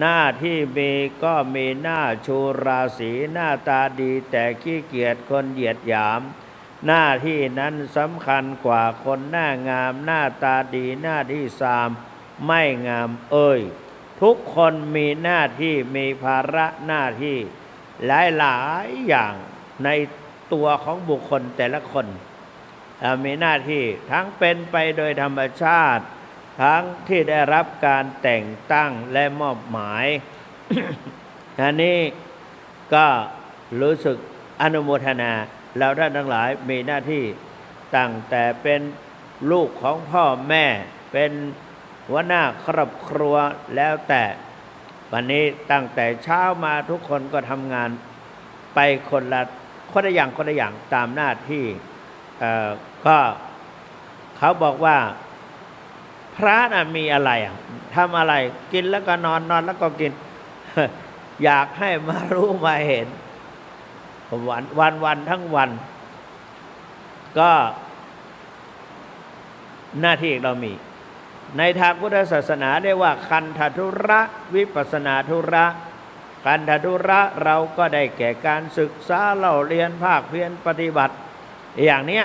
หน้าที่มีก็มีหน้าชูราศีหน้าตาดีแต่ขี้เกียจคนเหยียดหยามหน้าที่นั้นสำคัญกว่าคนหน้างามหน้าตาดีหน้าที่สามไม่งามทุกคนมีหน้าที่มีภาระหน้าที่หลายๆอย่างในตัวของบุคคลแต่ละคนมีหน้าที่ทั้งเป็นไปโดยธรรมชาติทั้งที่ได้รับการแต่งตั้งและมอบหมาย อันนี้ก็รู้สึกอนุโมทนาเราท่านทั้งหลายมีหน้าที่ตั้งแต่เป็นลูกของพ่อแม่เป็นหัวหน้าครอบครัวแล้วแต่วันนี้ตั้งแต่เช้ามาทุกคนก็ทำงานไปคนละอย่างตามหน้าที่ก็เขาบอกว่าพระน่ะมีอะไรทำอะไรกินแล้วก็นอนแล้วก็กิน อยากให้มารู้มาเห็นวันทั้งวันก็หน้าที่เรามีในทางพุทธศาสนาเรียกว่าคันธทุระวิปัสสนาธุระคันธทุระเราก็ได้แก่การศึกษาเล่าเรียนภาคเพียรปฏิบัติอย่างเนี้ย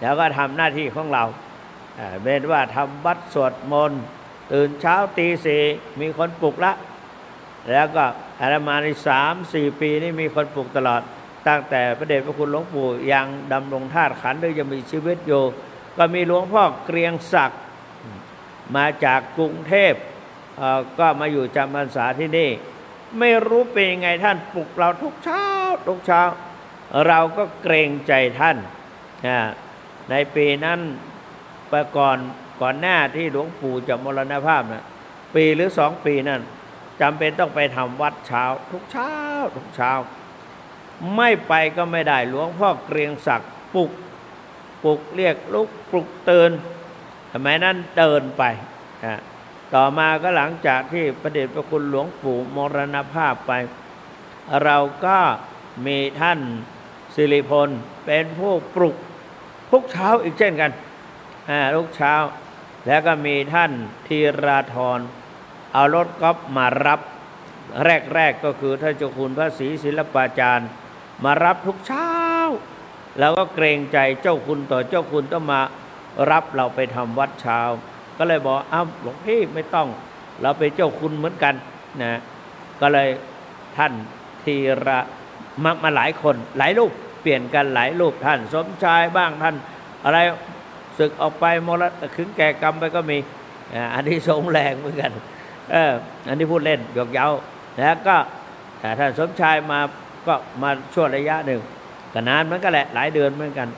แล้วก็ทำหน้าที่ของเราเป็นว่าทำวัดสวดมนต์ตื่นเช้าตีสี่มีคนปลุกละแล้วก็อาตมาใน3-4 ปีนี่มีคนปลุกตลอดตั้งแต่พระเดชพระคุณหลวงปู่ยังดำรงธาตุขันธ์หรือยังมีชีวิตอยู่ก็มีหลวงพ่อเกรียงศักดิ์มาจากกรุงเทพก็มาอยู่จำพรรษาที่นี่ไม่รู้เป็นยังไงท่านปลุกเราทุกเช้าเราก็เกรงใจท่านในปีนั้นก่อนหน้าที่หลวงปู่จะมรณภาพนะปีหรือ2 ปีนั่นจำเป็นต้องไปทำวัดเช้าทุกเช้าไม่ไปก็ไม่ได้หลวงพ่อเกรียงศักดิ์ปลุกเรียกลุกปลุกตื่นสมัยนั้นเดินไปต่อมาก็หลังจากที่พระเดชพระคุณหลวงปู่มรณภาพไปเราก็มีท่านสิริพลเป็นผู้ปลุกทุกเช้าอีกเช่นกันทุกเช้าแล้วก็มีท่านธีราธรเอารถก๊อฟมารับแรกก็คือท่านเจ้าคุณพระศรีศิลปาจารย์มารับทุกเช้าแล้วก็เกรงใจเจ้าคุณต่อเจ้าคุณต้องมารับเราไปทำวัดเช้าก็เลยบอกหลวงพี่ไม่ต้องเราไปเจ้าคุณเหมือนกันนะก็เลยท่านธีระมาหลายคนหลายรูปเปลี่ยนกันหลายรูปท่านสมชายบ้างท่านอะไรศึกออกไปมรณะถึงแก่กรรมไปก็มีอันนี้สงแรงเหมือนกันอันนี้พูดเล่นหยอกเย้าแล้วก็ท่านสมชายมาก็มาช่วงระยะหนึ่งก็นานเหมือนกันแหละหลายเดือนเหมือนกัน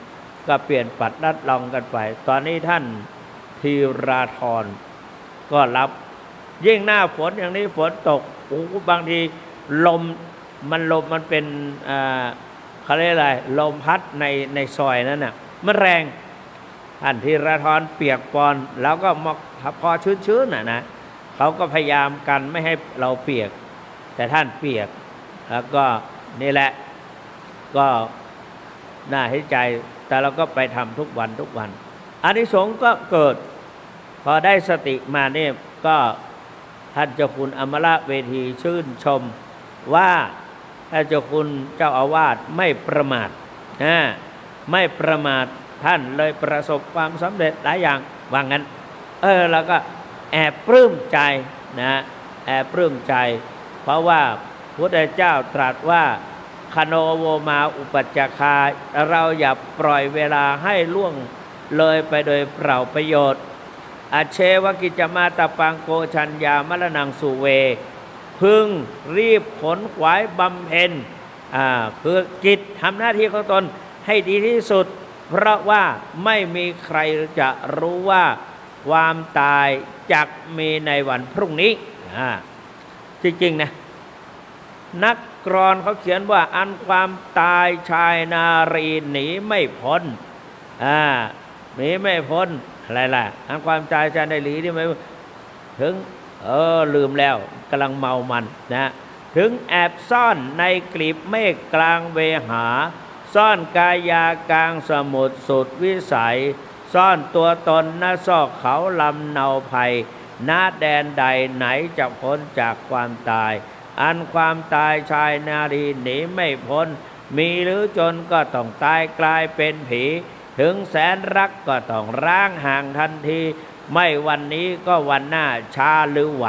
ก็เปลี่ยนปัดรัดลองกันไปตอนนี้ท่านธีราธรก็รับยิ่งหน้าฝนอย่างนี้ฝนตกบางทีลมมันเป็นเขาเรียกอะไรลมพัดในซอยนั้นน่ะมันแรงท่านธีราธรเปียกปอนแล้วก็พอชื้นๆนะเขาก็พยายามกันไม่ให้เราเปียกแต่ท่านเปียกแล้วก็นี่แหละก็น่าเห็นใจแต่เราก็ไปทำทุกวันอานิสงส์ก็เกิดพอได้สติมาเนี่ยก็ท่านเจ้าคุณอมรเวทีชื่นชมว่าท่านเจ้าคุณเจ้าอาวาสไม่ประมาทไม่ประมาทท่านเลยประสบความสำเร็จหลายอย่างว่างั้นแล้วก็แอบปลื้มใจนะแอบปลื้มใจเพราะว่าพระพุทธเจ้าตรัสว่าคโนโวมาอุปัจจคาเราอย่าปล่อยเวลาให้ล่วงเลยไปโดยเปล่าประโยชน์อาเชวกิจมาตปังโกชัญญามรณังสุเวพึงรีบขนขวายบำเพ็ญคือกิจทำหน้าที่ของตนให้ดีที่สุดเพราะว่าไม่มีใครจะรู้ว่าความตายจักมีในวันพรุ่งนี้จริงๆนะนักกรอนเขาเขียนว่าอันความตายชายนารีหนีไม่พ้นหนีไม่พ้นอะไรล่ะอันความตายชายนารีนี่ไม่ถึงลืมแล้วกำลังเมามันนะถึงแอบซ่อนในกลีบเมฆกลางเวหาซ่อนกายากลางสมุทรสุดวิสัยซ่อนตัวตนณซอกเขาลำเนาภัย ณแดนใดไหนจะพ้นจากความตายอันความตายชายนารีหนีไม่พ้นมีหรือจนก็ต้องตายกลายเป็นผีถึงแสนรักก็ต้องร้างห่างทันทีไม่วันนี้ก็วันหน้าช้าหรือไว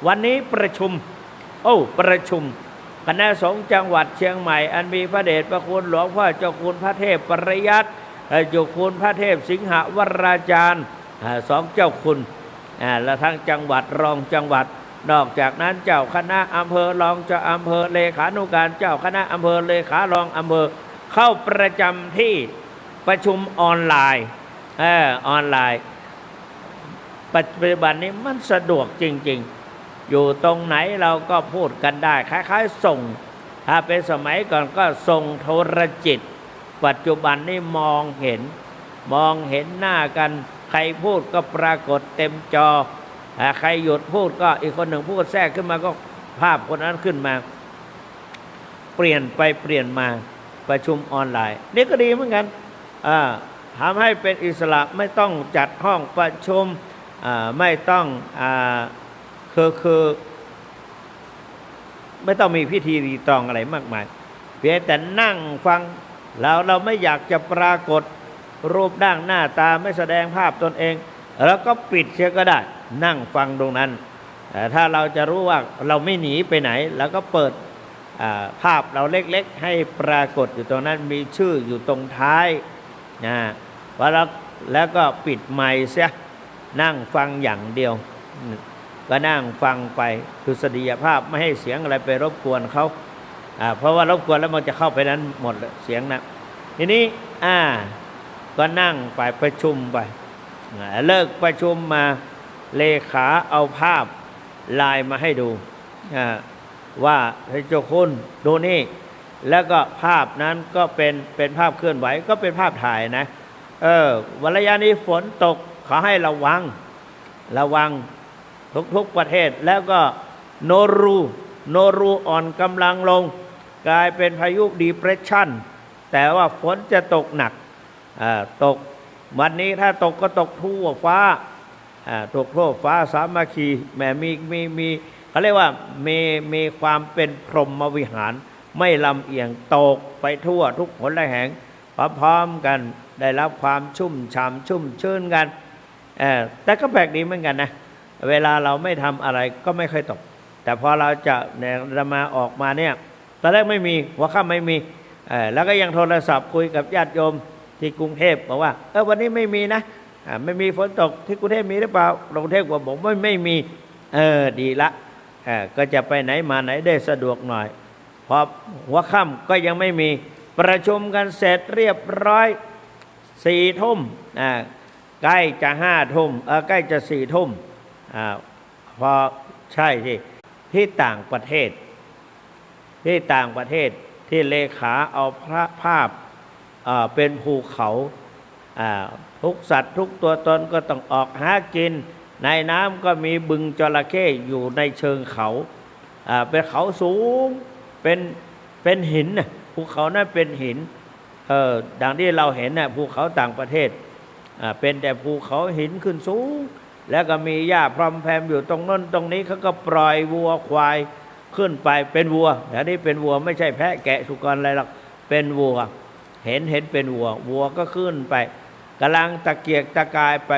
วันนี้ประชุมคณะสงฆ์จังหวัดเชียงใหม่อันมีพระเดชพระคุณหลวงพ่อเจ้าคุณพระเทพปริยัติเจ้าคุณพระเทพสิงหวราจารย์สองเจ้าคุณและทั้งจังหวัดรองจังหวัดนอกจากนั้นเจ้าคณะอำเภอรองเจ้าอำเภอเลขานุการเจ้าคณะอำเภอเลขารองอำเภอเข้าประจำที่ประชุมออนไลน์ออนไลน์ปัจจุบันนี้มันสะดวกจริงๆอยู่ตรงไหนเราก็พูดกันได้คล้ายๆส่งถ้าเป็นสมัยก่อนก็ส่งโทรจิตปัจจุบันนี้มองเห็นหน้ากันใครพูดก็ปรากฏเต็มจอใครหยุดพูดก็อีกคนหนึ่งพูดแทรกขึ้นมาก็ภาพคนนั้นขึ้นมาเปลี่ยนไปเปลี่ยนมาประชุมออนไลน์นี่ก็ดีเหมือนกันทำให้เป็นอิสระไม่ต้องจัดห้องประชุมไม่ต้องคือไม่ต้องมีพิธีรีตองอะไรมากมายเพียงแต่นั่งฟังเราไม่อยากจะปรากฏรูปร่างหน้าตาไม่แสดงภาพตนเองแล้วก็ปิดเสียก็ได้นั่งฟังตรงนั้นถ้าเราจะรู้ว่าเราไม่หนีไปไหนแล้วก็เปิดภาพเราเล็กๆให้ปรากฏอยู่ตรงนั้นมีชื่ออยู่ตรงท้ายแล้วก็ปิดไมค์เสียนั่งฟังอย่างเดียวก็นั่งฟังไปคือสดียภาพไม่ให้เสียงอะไรไปรบกวนเขาเพราะว่ารบกวนแล้วมันจะเข้าไปนั้นหมดเสียงนะทีนี้ก็นั่งไปประชุมไปเลิกประชุมมาเลขาเอาภาพไลน์มาให้ดูว่าให้เจ้าคุณดูนี่แล้วก็ภาพนั้นก็เป็นภาพเคลื่อนไหวก็เป็นภาพถ่ายนะวันระยะนี้ฝนตกขอให้ระวังทุกประเทศแล้วก็โนรูอ่อนกำลังลงกลายเป็นพายุดีเพรสชั่นแต่ว่าฝนจะตกหนักตกวันนี้ถ้าตกก็ตกทั่วฟ้าตกทั่วฟ้าสามัคคีแม้มีเขาเรียกว่ามีความเป็นพรหมวิหารไม่ลำเอียงตกไปทั่วทุกหนและแห่งพร้อมๆกันได้รับความชุ่มฉ่ำชุ่มชื่นกันแต่ก็แปลกดีเหมือนกันนะเวลาเราไม่ทำอะไรก็ไม่ค่อยตกแต่พอเราจะมาออกมาเนี่ยตอนแรกไม่มีหัวค่ำไม่มีแล้วก็ยังโทรศัพท์คุยกับญาติโยมที่กรุงเทพบอกว่าวันนี้ไม่มีนะไม่มีฝนตกที่กรุงเทพมีหรือเปล่ากรุงเทพบอกไม่มีดีละก็จะไปไหนมาไหนได้สะดวกหน่อยพอหัวค่ำก็ยังไม่มีประชุมกันเสร็จเรียบร้อย4 ทุ่มใกล้จะ5 ทุ่มใกล้จะ4 ทุ่มพอใช่ที่ต่างประเทศที่เลขาเอาภาพเป็นภูเขาทุกสัตว์ทุกตัวตนก็ต้องออกหากินในน้ำก็มีบึงจระเข้อยู่ในเชิงเขาเป็นเขาสูงเป็นหินภูเขานั้นเป็นหินดังที่เราเห็นภูเขาต่างประเทศเป็นแต่ภูเขาหินขึ้นสูงแล้วก็มีหญ้าพรำแพมอยู่ตรงนั้นตรงนี้เขาก็ปล่อยวัวควายขึ้นไปเป็นวัวแต่นี่เป็นวัวไม่ใช่แพะแกะสุกรอะไรหรอกเป็นวัวเห็นเป็นวัวก็ขึ้นไปกำลังตะเกียกตะกายไป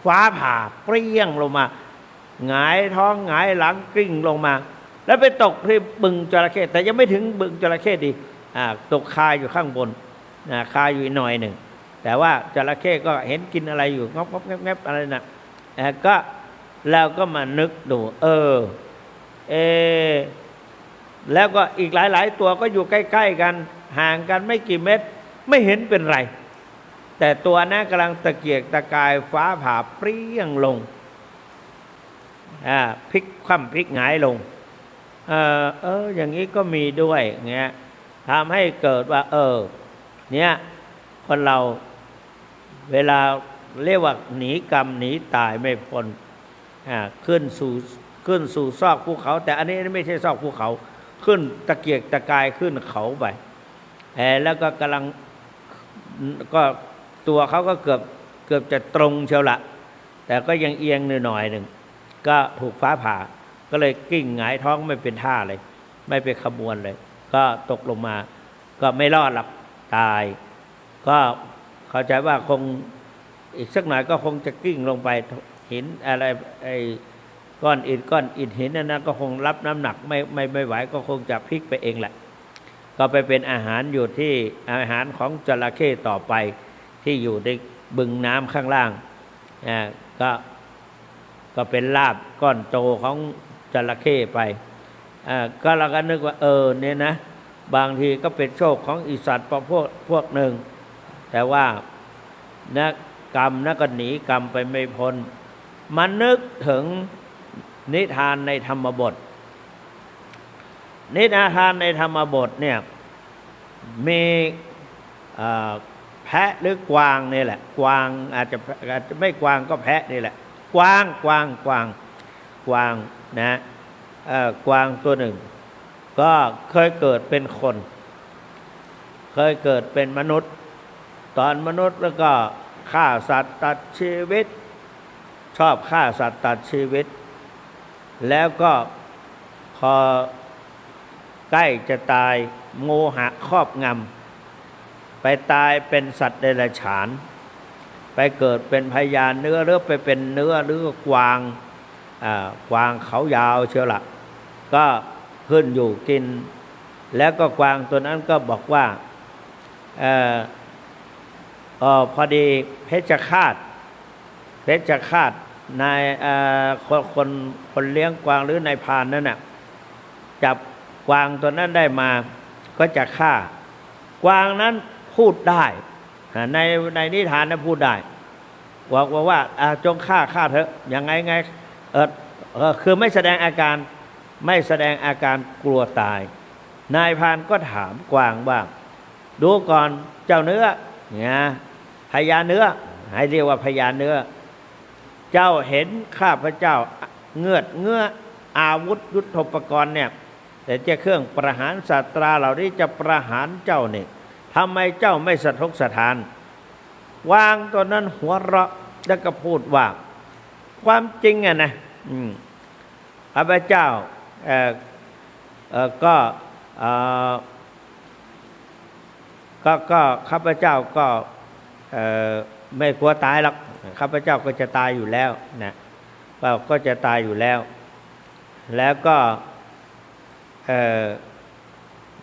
ฟ้าผ่าเปรี้ยงลงมาหงายท้องหงายหลังกลิ้งลงมาแล้วไปตกที่บึงจระเข้แต่ยังไม่ถึงบึงจระเข้ดีตกคาอยู่ข้างบนคาอยู่หน่อยหนึ่งแต่ว่าจระเข้ก็เห็นกินอะไรอยู่งบแงบอะไรนะก็แล้วก็มานึกดูแล้วก็อีกหลายตัวก็อยู่ใกล้ๆกันห่างกันไม่กี่เมตรไม่เห็นเป็นไรแต่ตัวนั้นกำลังตะเกียกตะกายฟ้าผ่าเปรี้ยงลงพลิกคว่ำพลิกหงายลงอย่างนี้ก็มีด้วยเงี้ยทำให้เกิดว่าเนี่ยคนเราเวลาเรียกว่าหนีกรรมหนีตายไม่พ้นขึ้นสู่ซอกภูเขาแต่อันนี้ไม่ใช่ซอกภูเขาขึ้นตะเกียกตะกายขึ้นเขาไปแล้วก็กำลังก็ตัวเขาก็เกือบจะตรงเชียวละแต่ก็ยังเอียงหน่อยหนึ่ง ก็ถูกฟ้าผ่าก็เลยกิ้งหงายท้องไม่เป็นท่าเลยไม่เป็นขบวนเลยก็ตกลงมาก็ไม่รอดหลับตายก็เข้าใจว่าคงอีกสักหน่อยก็คงจะกิ้งลงไปหินอะไรไอ้ก้อนอิฐหินนั้นก็คงรับน้ำหนักไม่ไหวก็คงจะพลิกไปเองแหละก็ไปเป็นอาหารอยู่ที่อาหารของจระเข้ต่อไปที่อยู่ในบึงน้ำข้างล่างก็เป็นลาบก้อนโตของจระเข้ไปก็เราก็นึกว่าเนี่ยนะบางทีก็เป็นโชคของอีสัตว์พวกหนึ่งแต่ว่านักกรรมนักก็หนีกรรมไปไม่พ้นมันนึกถึงนิทานในธรรมบทนิทานในธรรมบทเนี่ยมีแพะหรือกวางนี่แหละกวางอาจจะไม่กวางก็แพะนี่แหละกวางนะกวางตัวหนึ่งก็เคยเกิดเป็นคนเคยเกิดเป็นมนุษย์ตอนมนุษย์แล้วก็ฆ่าสัตว์ตัดชีวิตชอบฆ่าสัตว์ตัดชีวิตแล้วก็พอใกล้จะตายโมหะครอบงำไปตายเป็นสัตว์เดรัจฉานไปเกิดเป็นพญาเนื้อหรือไปเป็นเนื้อหรือกวางเขายาวเชียวละก็ขึ้นอยู่กินแล้วก็กวางตัวนั้นก็บอกว่าพอดีเพชฌฆาตนายคนเลี้ยงกวางหรือนายพรานนั่นน่ะจับกวางตัวนั้นได้มาก็จะฆ่ากวางนั้นพูดได้ในนิทานนั้นพูดได้บอกว่าจงฆ่าเถอะยังไงคือไม่แสดงอาการกลัวตายนายพรานก็ถามกวางว่าดูก่อนเจ้าเนื้อเนี่ยพญาเนื้อให้เรียกว่าพญาเนื้อเจ้าเห็นข้าพเจ้าเงื้ออาวุธยุทโธปกรณ์เนี่ยแต่จะเครื่องประหารศัตราเหล่านี้จะประหารเจ้าเนี่ยทำไมเจ้าไม่สะทกสะท้านวางตัวนั้นหัวเราะแล้วก็พูดว่าความจริงนะข้าพเจ้าก็ข้าพเจ้าก็ไม่กลัวตายหรอกข้าพเจ้าก็จะตายอยู่แล้วนะก็จะตายอยู่แล้วแล้วก็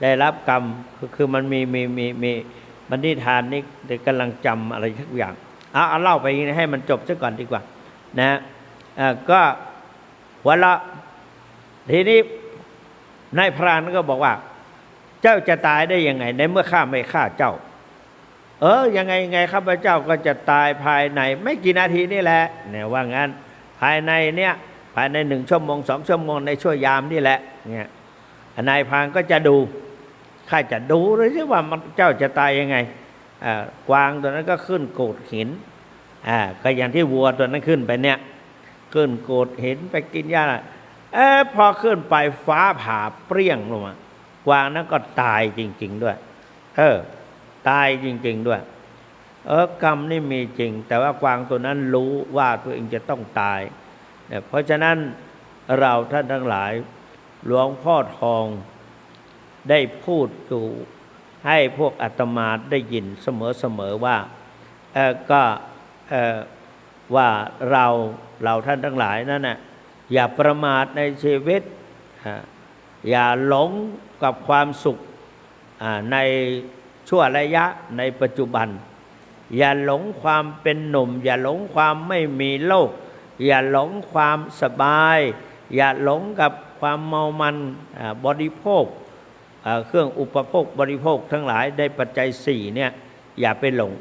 ได้รับกรรมคือมันมีมันนิทานนี้เด็กกำลังจำอะไรทุกอย่างเอาเล่าไปให้มันจบซะก่อนดีกว่านะก็วันละทีนี้นายพรานก็บอกว่าเจ้าจะตายได้ยังไงในเมื่อข้าไม่ฆ่าเจ้ายังไงข้าพเจ้าก็จะตายภายในไม่กี่นาทีนี่แหละเนี่ยว่างั้นภายใน1 ชั่วโมง2 ชั่วโมงในช่วงยามนี่แหละเนี่ยนายพรานก็จะดูข้าจะดูเลยสิว่าเจ้าจะตายยังไงกวางตัวนั้นก็ขึ้นโกดหินก็อย่างที่วัวตัวนั้นขึ้นไปเนี่ยขึ้นโกดหินไปกินหญ้าพอขึ้นไปฟ้าผ่าเปรี้ยงลงมากวางนั้นก็ตายจริงๆด้วยตายจริงๆด้วยกรรมนี่มีจริงแต่ว่ากวางตัวนั้นรู้ว่าตัวเองจะต้องตายเพราะฉะนั้นเราท่านทั้งหลายหลวงพ่อทองได้พูดอยู่ให้พวกอาตมาได้ยินเสมอว่าว่าเราท่านทั้งหลายนั่นน่ะอย่าประมาทในชีวิตอย่าหลงกับความสุขในชั่วระยะในปัจจุบันอย่าหลงความเป็นหนุ่มอย่าหลงความไม่มีโรคอย่าหลงความสบายอย่าหลงกับความเมามันบริโภคเครื่องอุปโภคบริโภคทั้งหลายได้ปัจจัย4เนี่ยอย่าไปหลง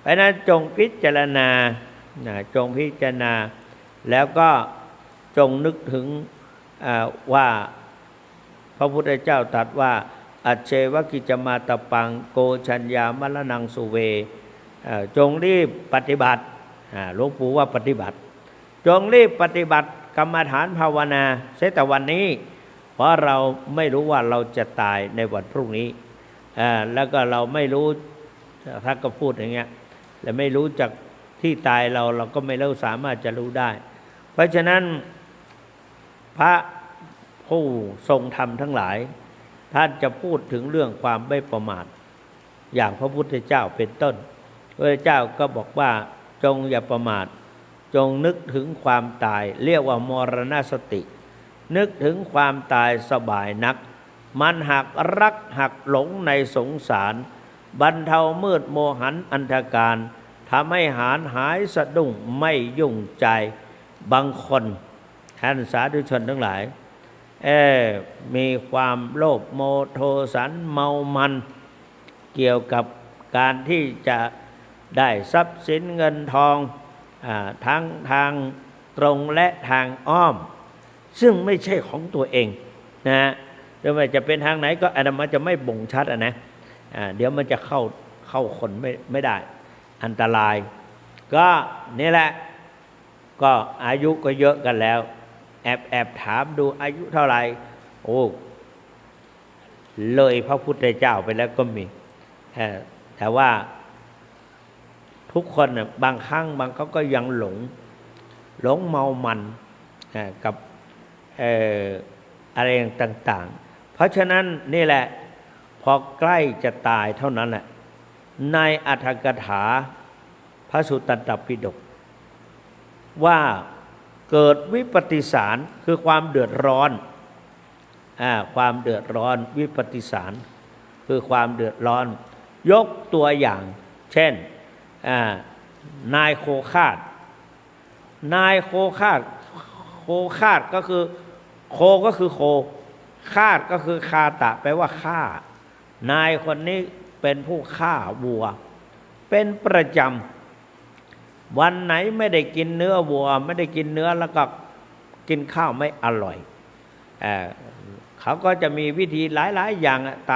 เพราะนั้นจงพิจารณาแล้วก็จงนึกถึงว่าพระพุทธเจ้าตรัสว่าอัจเชวกิจมาตปังโกชัญญามรณังสุเวจงรีบปฏิบัติหลวงปู่ว่าปฏิบัติจงรีบปฏิบัติกรรมฐานภาวนาเสียแต่วันนี้เพราะเราไม่รู้ว่าเราจะตายในวันพรุ่งนี้แล้วก็เราไม่รู้ถ้าก็พูดอย่างเงี้ยและไม่รู้จากที่ตายเราก็ไม่สามารถจะรู้ได้เพราะฉะนั้น พระผู้ทรงธรรมทั้งหลายท่านจะพูดถึงเรื่องความไม่ประมาทอย่างพระพุทธเจ้าเป็นต้นพระพุทธเจ้าก็บอกว่าจงอย่าประมาทจงนึกถึงความตายเรียกว่ามรณสตินึกถึงความตายสบายนักมันหักรักหักหลงในสงสารบรรเทามืดโมหันอันธการทำให้หายสะดุ้งไม่ยุ่งใจบางคนท่านสาธุชนทั้งหลายมีความโลภโมโทสันเมามันเกี่ยวกับการที่จะได้ทรัพย์สินเงินทองทั้งทางตรงและทางอ้อมซึ่งไม่ใช่ของตัวเองนะไม่ว่าจะเป็นทางไหนก็อาตมาจะไม่บ่งชัดนะเดี๋ยวมันจะเข้าคนไม่ได้อันตรายก็นี่แหละก็อายุก็เยอะกันแล้วแอบถามดูอายุเท่าไหร่โอ้เลยพระพุทธเจ้าไปแล้วก็มีแต่ว่าทุกคนบางครั้งบางเขาก็ยังหลงเมามันกับอะไรต่างๆเพราะฉะนั้นนี่แหละพอใกล้จะตายเท่านั้นแหละในอรรถกถาพระสุตตันตปิฎกว่าเกิดวิปฏิสารคือความเดือดร้อนความเดือดร้อนวิปฏิสารคือความเดือดร้อนยกตัวอย่างเช่นนายโคฆาตก็คือโคก็คือโคฆาตก็คือคาตะแปลว่าฆ่านายคนนี้เป็นผู้ฆ่าวัวเป็นประจำวันไหนไม่ได้กินเนื้อวัวไม่ได้กินเนื้อแล้วก็กินข้าวไม่อร่อยเขาก็จะมีวิธีหลายๆอย่างต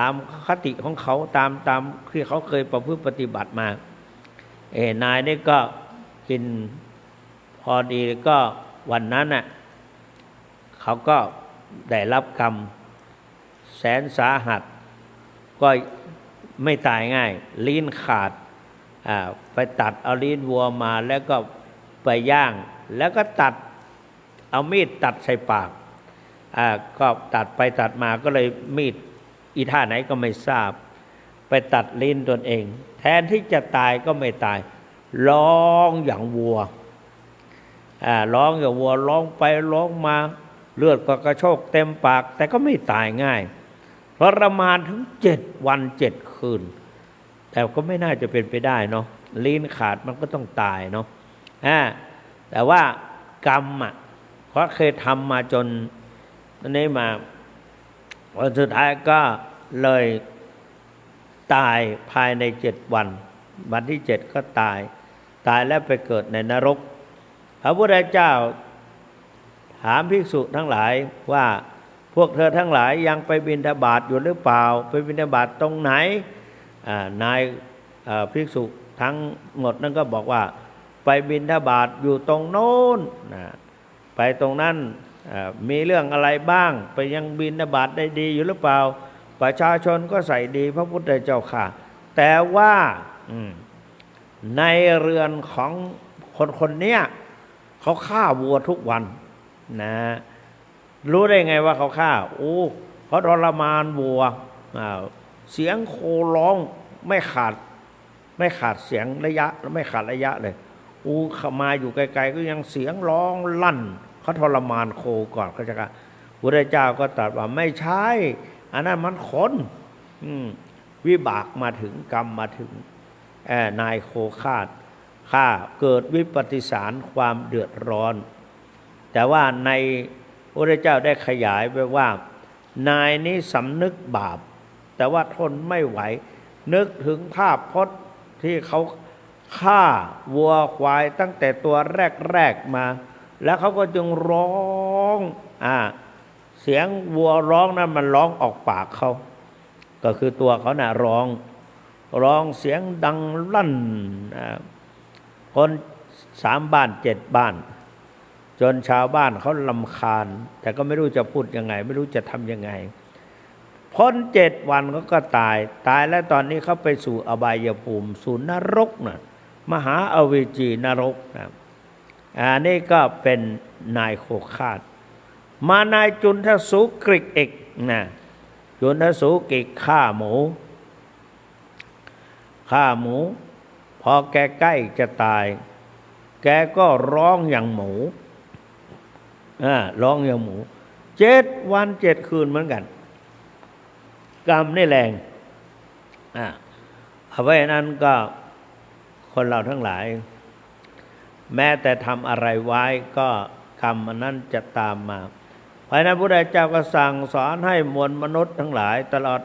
ามคติของเขาตามที่เขาเคยประพฤติปฏิบัติมานายนี่ก็กินพอดีก็วันนั้นเขาก็ได้รับกรรมแสนสาหัสก็ไม่ตายง่ายลิ้นขาดไปตัดเอาลิ้นวัวมาแล้วก็ไปย่างแล้วก็ตัดเอามีดตัดใส่ปากก็ตัดไปตัดมาก็เลยมีดอีท่าไหนก็ไม่ทราบไปตัดลิ้นตนเองแทนที่จะตายก็ไม่ตายร้องอย่างวัวร้องอย่างวัวร้องไปร้องมาเลือดก็กระโชกเต็มปากแต่ก็ไม่ตายง่ายทรมานถึง7 วัน 7 คืนแต่ก็ไม่น่าจะเป็นไปได้เนาะลิ้นขาดมันก็ต้องตายเนาะแต่ว่ากรรมเพราะเคยทำมาจนนี้มาวันสุดท้ายก็เลยตายภายใน7 วันวันที่7ก็ตายแล้วไปเกิดในนรกพระพุทธเจ้าถามภิกษุทั้งหลายว่าพวกเธอทั้งหลายยังไปบิณฑบาตอยู่หรือเปล่าไปบิณฑบาตตรงไหนนายภิกษุทั้งหมดนั่นก็บอกว่าไปบิณฑบาตอยู่ตรงโน้นไปตรงนั้นมีเรื่องอะไรบ้างไปยังบิณฑบาตได้ดีอยู่หรือเปล่าประชาชนก็ใส่ดีพระพุทธเจ้าค่ะแต่ว่าในเรือนของคนเนี้ยเขาฆ่าวัวทุกวันนะรู้ได้ไงว่าเขาฆ่าเขาทรมานวัวเสียงโคร้องไม่ขาดเสียงระยะไม่ขาดระยะเลยมาอยู่ไกลๆก็ยังเสียงร้องลั่นเขาทรมานโคก่อนเขาจะพระพุทธเจ้าก็ตรัสว่าไม่ใช่อันนั้นมันคนวิบากมาถึงกรรมมาถึงนายโคฆ่าเกิดวิปฏิสารความเดือดร้อนแต่ว่าในพระพุทธเจ้าได้ขยายไปว่านายนี้สำนึกบาปแต่ว่าทนไม่ไหวนึกถึงภาพพจน์ที่เขาฆ่าวัวควายตั้งแต่ตัวแรกมาแล้วเขาก็จึงร้องเสียงวัวร้องนั้นมันร้องออกปากเขาก็คือตัวเขาน่ะร้องเสียงดังลั่นคน3 บ้าน 7 บ้านจนชาวบ้านเขารำคาญแต่ก็ไม่รู้จะพูดยังไงไม่รู้จะทำยังไงพ้น7 วันเขาก็ตายแล้วตอนนี้เขาไปสู่อบายภูมิสู่นรกมหาอเวจีนรก อันนี้ก็เป็นนายโคคาตมานายจุนทสุกริกเอกนะจุนทสุกริกฆ่าหมูพอแกใกล้จะตายแกก็ร้องอย่างหมูร้องอย่างหมู7 วัน 7 คืนเหมือนกันกรรมนี่แรงเอาไว้นั้นก็คนเราทั้งหลายแม้แต่ทำอะไรไว้ก็กรรมอันนั้นจะตามมาเพราะนั้นพระพุทธเจ้าก็สั่งสอนให้มวลมนุษย์ทั้งหลายตลอด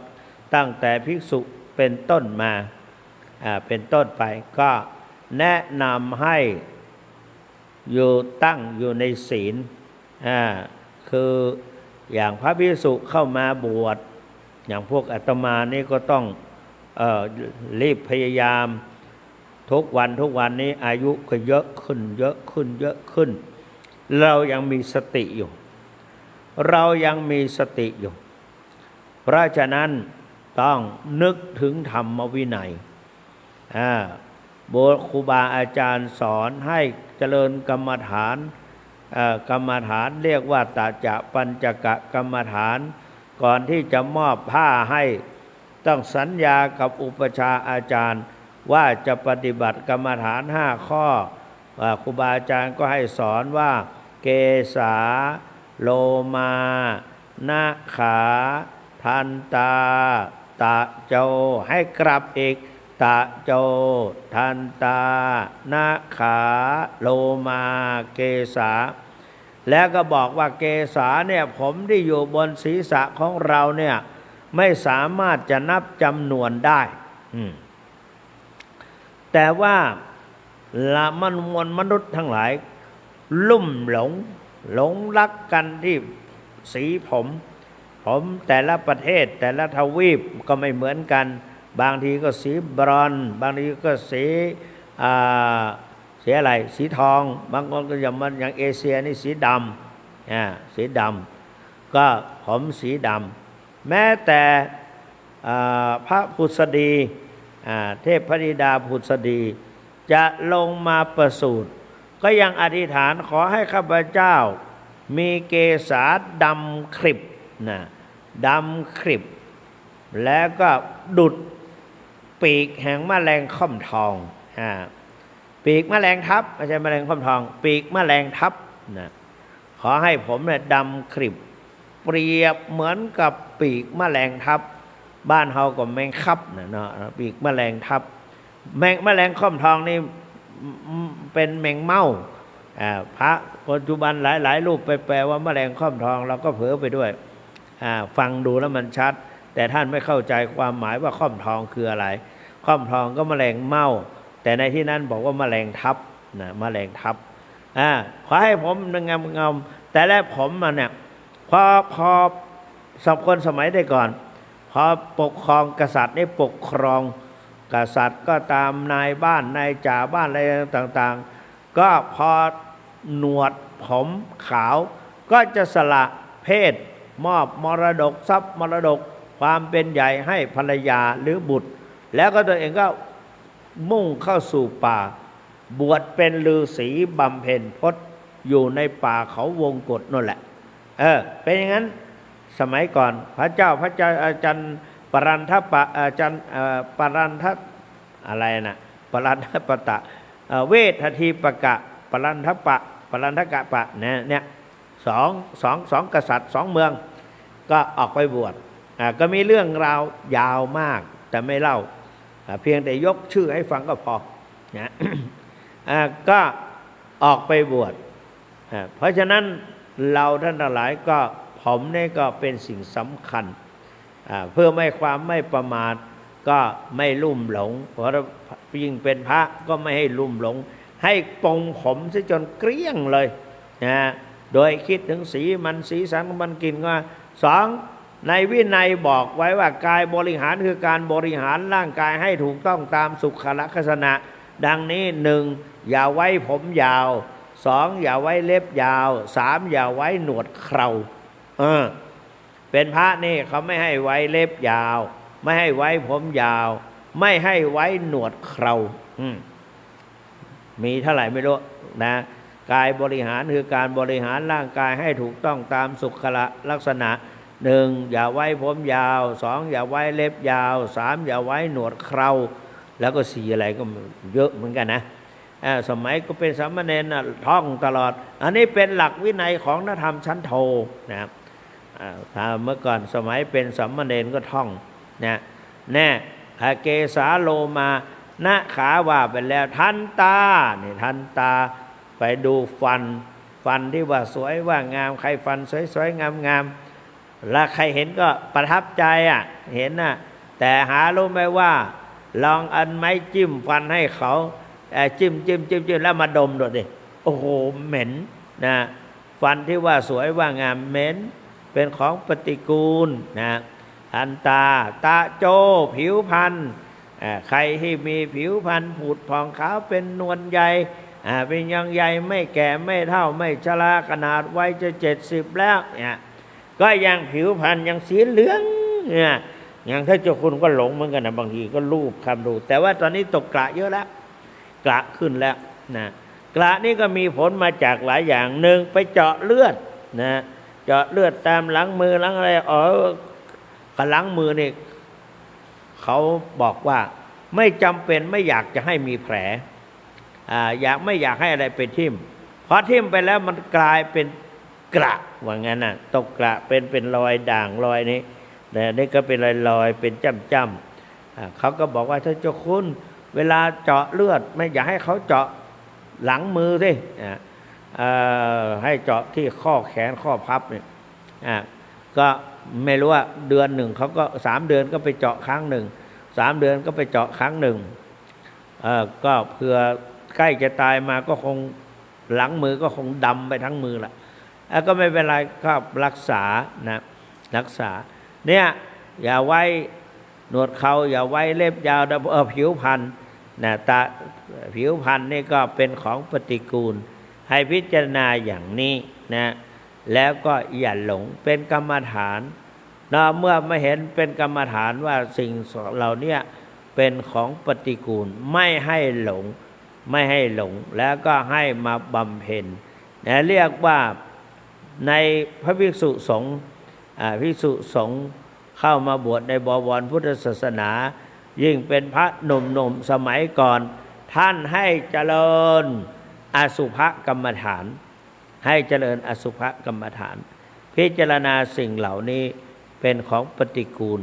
ตั้งแต่ภิกษุเป็นต้นมาเป็นต้นไปก็แนะนำให้อยู่ตั้งอยู่ในศีลคืออย่างพระภิกษุเข้ามาบวชอย่างพวกอาตมานี่ก็ต้องรีบพยายามทุกวันนี้อายุก็เยอะขึ้นเรายังมีสติอยู่ เพราะฉะนั้นต้องนึกถึงธรรมวินัยครูบาอาจารย์สอนให้เจริญกรรมฐานเรียกว่าตาจะปัญจกะกรรมฐานก่อนที่จะมอบผ้าให้ต้องสัญญากับอุปชาอาจารย์ว่าจะปฏิบัติกรรมฐาน5 ข้อครูบาอาจารย์ก็ให้สอนว่าเกสาโลมานาขาทันตาตะโจให้กลับอีกตะโจทันตานาขาโลมาเกสาแล้วก็บอกว่าเกสาเนี่ยผมที่อยู่บนศีรษะของเราเนี่ยไม่สามารถจะนับจำนวนได้แต่ว่าละมนุษย์ทั้งหลายลุ่มหลงรักกันที่สีผมแต่ละประเทศแต่ละทวีปก็ไม่เหมือนกันบางทีก็สีบรอนซ์บางทีก็สีอะไรสีทองบางคนก็อย่างเอเชียนี่สีดำก็ผมสีดำแม้แต่พระผุษดีเทพธิดาผุษดีจะลงมาประสูติก็ยังอธิษฐานขอให้ข้าพเจ้ามีเกศาดำคริบดำคริบแล้วก็ดุจปีกแห่งแมลงค่อมทองปีกแมลงทับไม่ใช่แมลงค่อมทองปีกแมลงทับขอให้ผมเนี่ยดำคริบเปรียบเหมือนกับปีกแมลงทับบ้านเฮาก็แมงคับเนาะปีกแมลงทับแมลงค่อมทองนี่เป็นแมงเม่าพระปัจจุบันหลายรูปไปแปลว่าแมลงค่อมทองเราก็เผลอไปด้วยฟังดูแล้วมันชัดแต่ท่านไม่เข้าใจความหมายว่าค่อมทองคืออะไรค่อมทองก็แมลงเม่าแต่ในที่นั้นบอกว่าแมลงทับแมลงทับขอให้ผมงามแต่แล้วผมมันเนี่ยพอสับคนสมัยได้ก่อนพอปกครองกษัตริย์นี่ปกครองกษัตริย์ก็ตามนายบ้านนายจ่าบ้านอะไรต่างๆก็พอหนวดผมขาวก็จะสละเพศมอบมรดกทรัพย์มรดกความเป็นใหญ่ให้ภรรยาหรือบุตรแล้วก็ตัวเองก็มุ่งเข้าสู่ป่าบวชเป็นฤาษีบำเพ็ญพจน์อยู่ในป่าเขาวงกฏนั่นแหละเป็นอย่างนั้นสมัยก่อนพระเจ้าอาจารย์ปรันทปะอาจารย์ปรันทอะไรนะปรันทปตะเวททีปกะปรันทปะปรันทกะปะเนี่ยสองกษัตริย์2 เมืองก็ออกไปบวชก็มีเรื่องราวยาวมากแต่ไม่เล่าเพียงแต่ยกชื่อให้ฟังก็พอนะก็ออกไปบวชเพราะฉะนั้นเราท่านทั้งหลายก็ผมนี่ก็เป็นสิ่งสำคัญเพื่อไม่ความไม่ประมาทก็ไม่ลุ่มหลงเพราะยิ่งเป็นพระก็ไม่ให้ลุ่มหลงให้ปรงผมซะจนเกลี้ยงเลยนะโดยคิดถึงสีสันของมันกินก็2ในวินัยบอกไว้ว่ากายบริหารคือการบริหารร่างกายให้ถูกต้องตามสุขลักษณะดังนี้ 1. อย่าไว้ผมยาว 2. อย่าไว้เล็บยาว 3. อย่าไว้หนวดเคราเป็นพระนี่เขาไม่ให้ไว้เล็บยาวไม่ให้ไว้ผมยาวไม่ให้ไว้หนวดเครามีเท่าไหร่ไม่รู้นะ กายบริหารคือการบริหารร่างกายให้ถูกต้องตามสุขลักษณะหนึ่งอย่าไว้ผมยาวสองอย่าไว้เล็บยาวสามอย่าไว้หนวดเคราแล้วก็สี่อะไรก็เยอะเหมือนกันนะสมัยก็เป็นสามเณรท่องตลอดอันนี้เป็นหลักวินัยของนักธรรมชั้นโทนะครับถ้าเมื่อก่อนสมัยเป็นสามเณรก็ท่องนะแน่เกสาโลมานะขาว่าไปแล้วทันตาเนี่ยทันตาไปดูฟันที่ว่าสวยว่างามใครฟันสวยๆงามๆแล้วใครเห็นก็ประทับใจเห็นแต่หารู้ไหมว่าลองอันไม้จิ้มฟันให้เขาจิ้มแล้วมาดมดูดิโอ้โหเหม็นนะฟันที่ว่าสวยว่างามเหม็นเป็นของปฏิกูลนะทันตาโจผิวพรรณใครที่มีผิวพรรณผุดผ่องขาวเป็นนวลใยเป็นยังใยไม่แก่ไม่เฒ่าไม่ชราขนาดวัยจะ70แล้วเนี่ยก็ยังผิวพรรณยังสีเหลืองเนี่ยอย่างถ้าเจ้าคุณก็หลงเหมือนกันนะบางทีก็รูปคำดูแต่ว่าตอนนี้ตกกระเยอะแล้วกระขึ้นแล้วนะกระนี่ก็มีผลมาจากหลายอย่างหนึ่งไปเจาะเลือดนะเจาะเลือดตามหลังมือหลังอะไรกับหลังมือนี่เขาบอกว่าไม่จำเป็นไม่อยากจะให้มีแผลไม่อยากให้อะไรไปทิ่มพอทิ่มไปแล้วมันกลายเป็นกระว่างั้นตกกระเป็นรอยด่างรอยนี้แต่นี่ก็เป็นรอยเป็นจ้ำเขาก็บอกว่าถ้าเจ้าคุณเวลาเจาะเลือดไม่อยากให้เขาเจาะหลังมือสิให้เจาะที่ข้อแขนข้อพับเนี่ยก็ไม่รู้ว่าเดือนหนึ่งเขาก็3 เดือนก็ไปเจาะครั้งหนึ่ง3 เดือนก็ไปเจาะครั้งหนึ่งก็เพื่อใกล้จะตายมาก็คงหลังมือก็คงดำไปทั้งมือละก็ไม่เป็นไรก็รักษานะรักษาเนี่ยอย่าไว้หนวดเขาอย่าไว้เล็บยาวผิวพรรณนะผิวพรรณนี่ก็เป็นของปฏิกูลให้พิจารณาอย่างนี้นะแล้วก็อย่าหลงเป็นกรรมฐานเมื่อไม่เห็นเป็นกรรมฐานว่าสิ่งเหล่านี้เป็นของปฏิกูลไม่ให้หลงแล้วก็ให้มาบำเพ็ญนะเรียกว่าในพระภิกษุสงฆ์ภิกษุสงฆ์เข้ามาบวชในบวรพุทธศาสนายิ่งเป็นพระหนุ่มสมัยก่อนท่านให้เจริญอสุภกรรมฐานให้เจริญอสุภกรรมฐานพิจารณาสิ่งเหล่านี้เป็นของปฏิกูล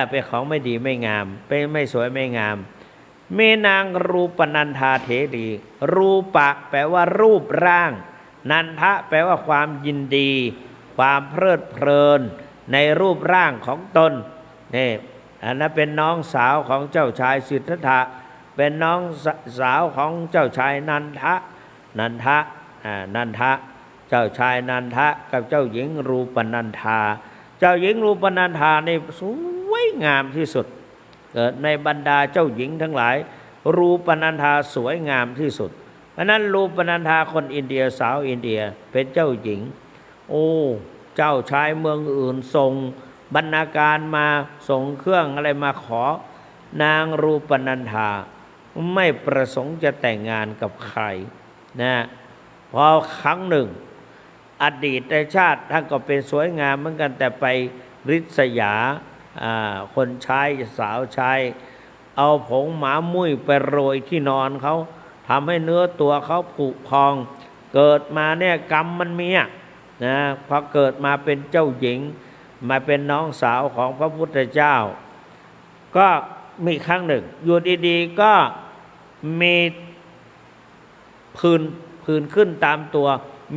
เป็นของไม่ดีไม่งามเป็นไม่สวยไม่งามมีนางรูปนันทาเถรีรูปะแปลว่ารูปร่างนันทะแปลว่าความยินดีความเพลิดเพลินในรูปร่างของตนนี่อันนั้นเป็นน้องสาวของเจ้าชายสิทธัตถะเป็นน้องสาวของเจ้าชายนันทะเจ้าชายนันทะกับเจ้าหญิงรูปนันธาเจ้าหญิงรูปนันธานี่สวยงามที่สุดเกิดในบรรดาเจ้าหญิงทั้งหลายรูปนันธาสวยงามที่สุดเพราะนั้นรูปนันธาคนอินเดียสาวอินเดียเป็นเจ้าหญิงเจ้าชายเมืองอื่นส่งบรรณาการมาส่งเครื่องอะไรมาขอนางรูปนันธาไม่ประสงค์จะแต่งงานกับใครนะพอครั้งหนึ่งอดีตชาติท่านก็เป็นสวยงามเหมือนกันแต่ไปริษยาคนใช้สาวใช้เอาผงหมามุ้ยไปโรยที่นอนเขาทำให้เนื้อตัวเขาผุพองเกิดมาเนี่ยกรรมมันมีนะพอเกิดมาเป็นเจ้าหญิงมาเป็นน้องสาวของพระพุทธเจ้าก็มีครั้งหนึ่งอยู่ดีๆก็มีผื่นขึ้นตามตัว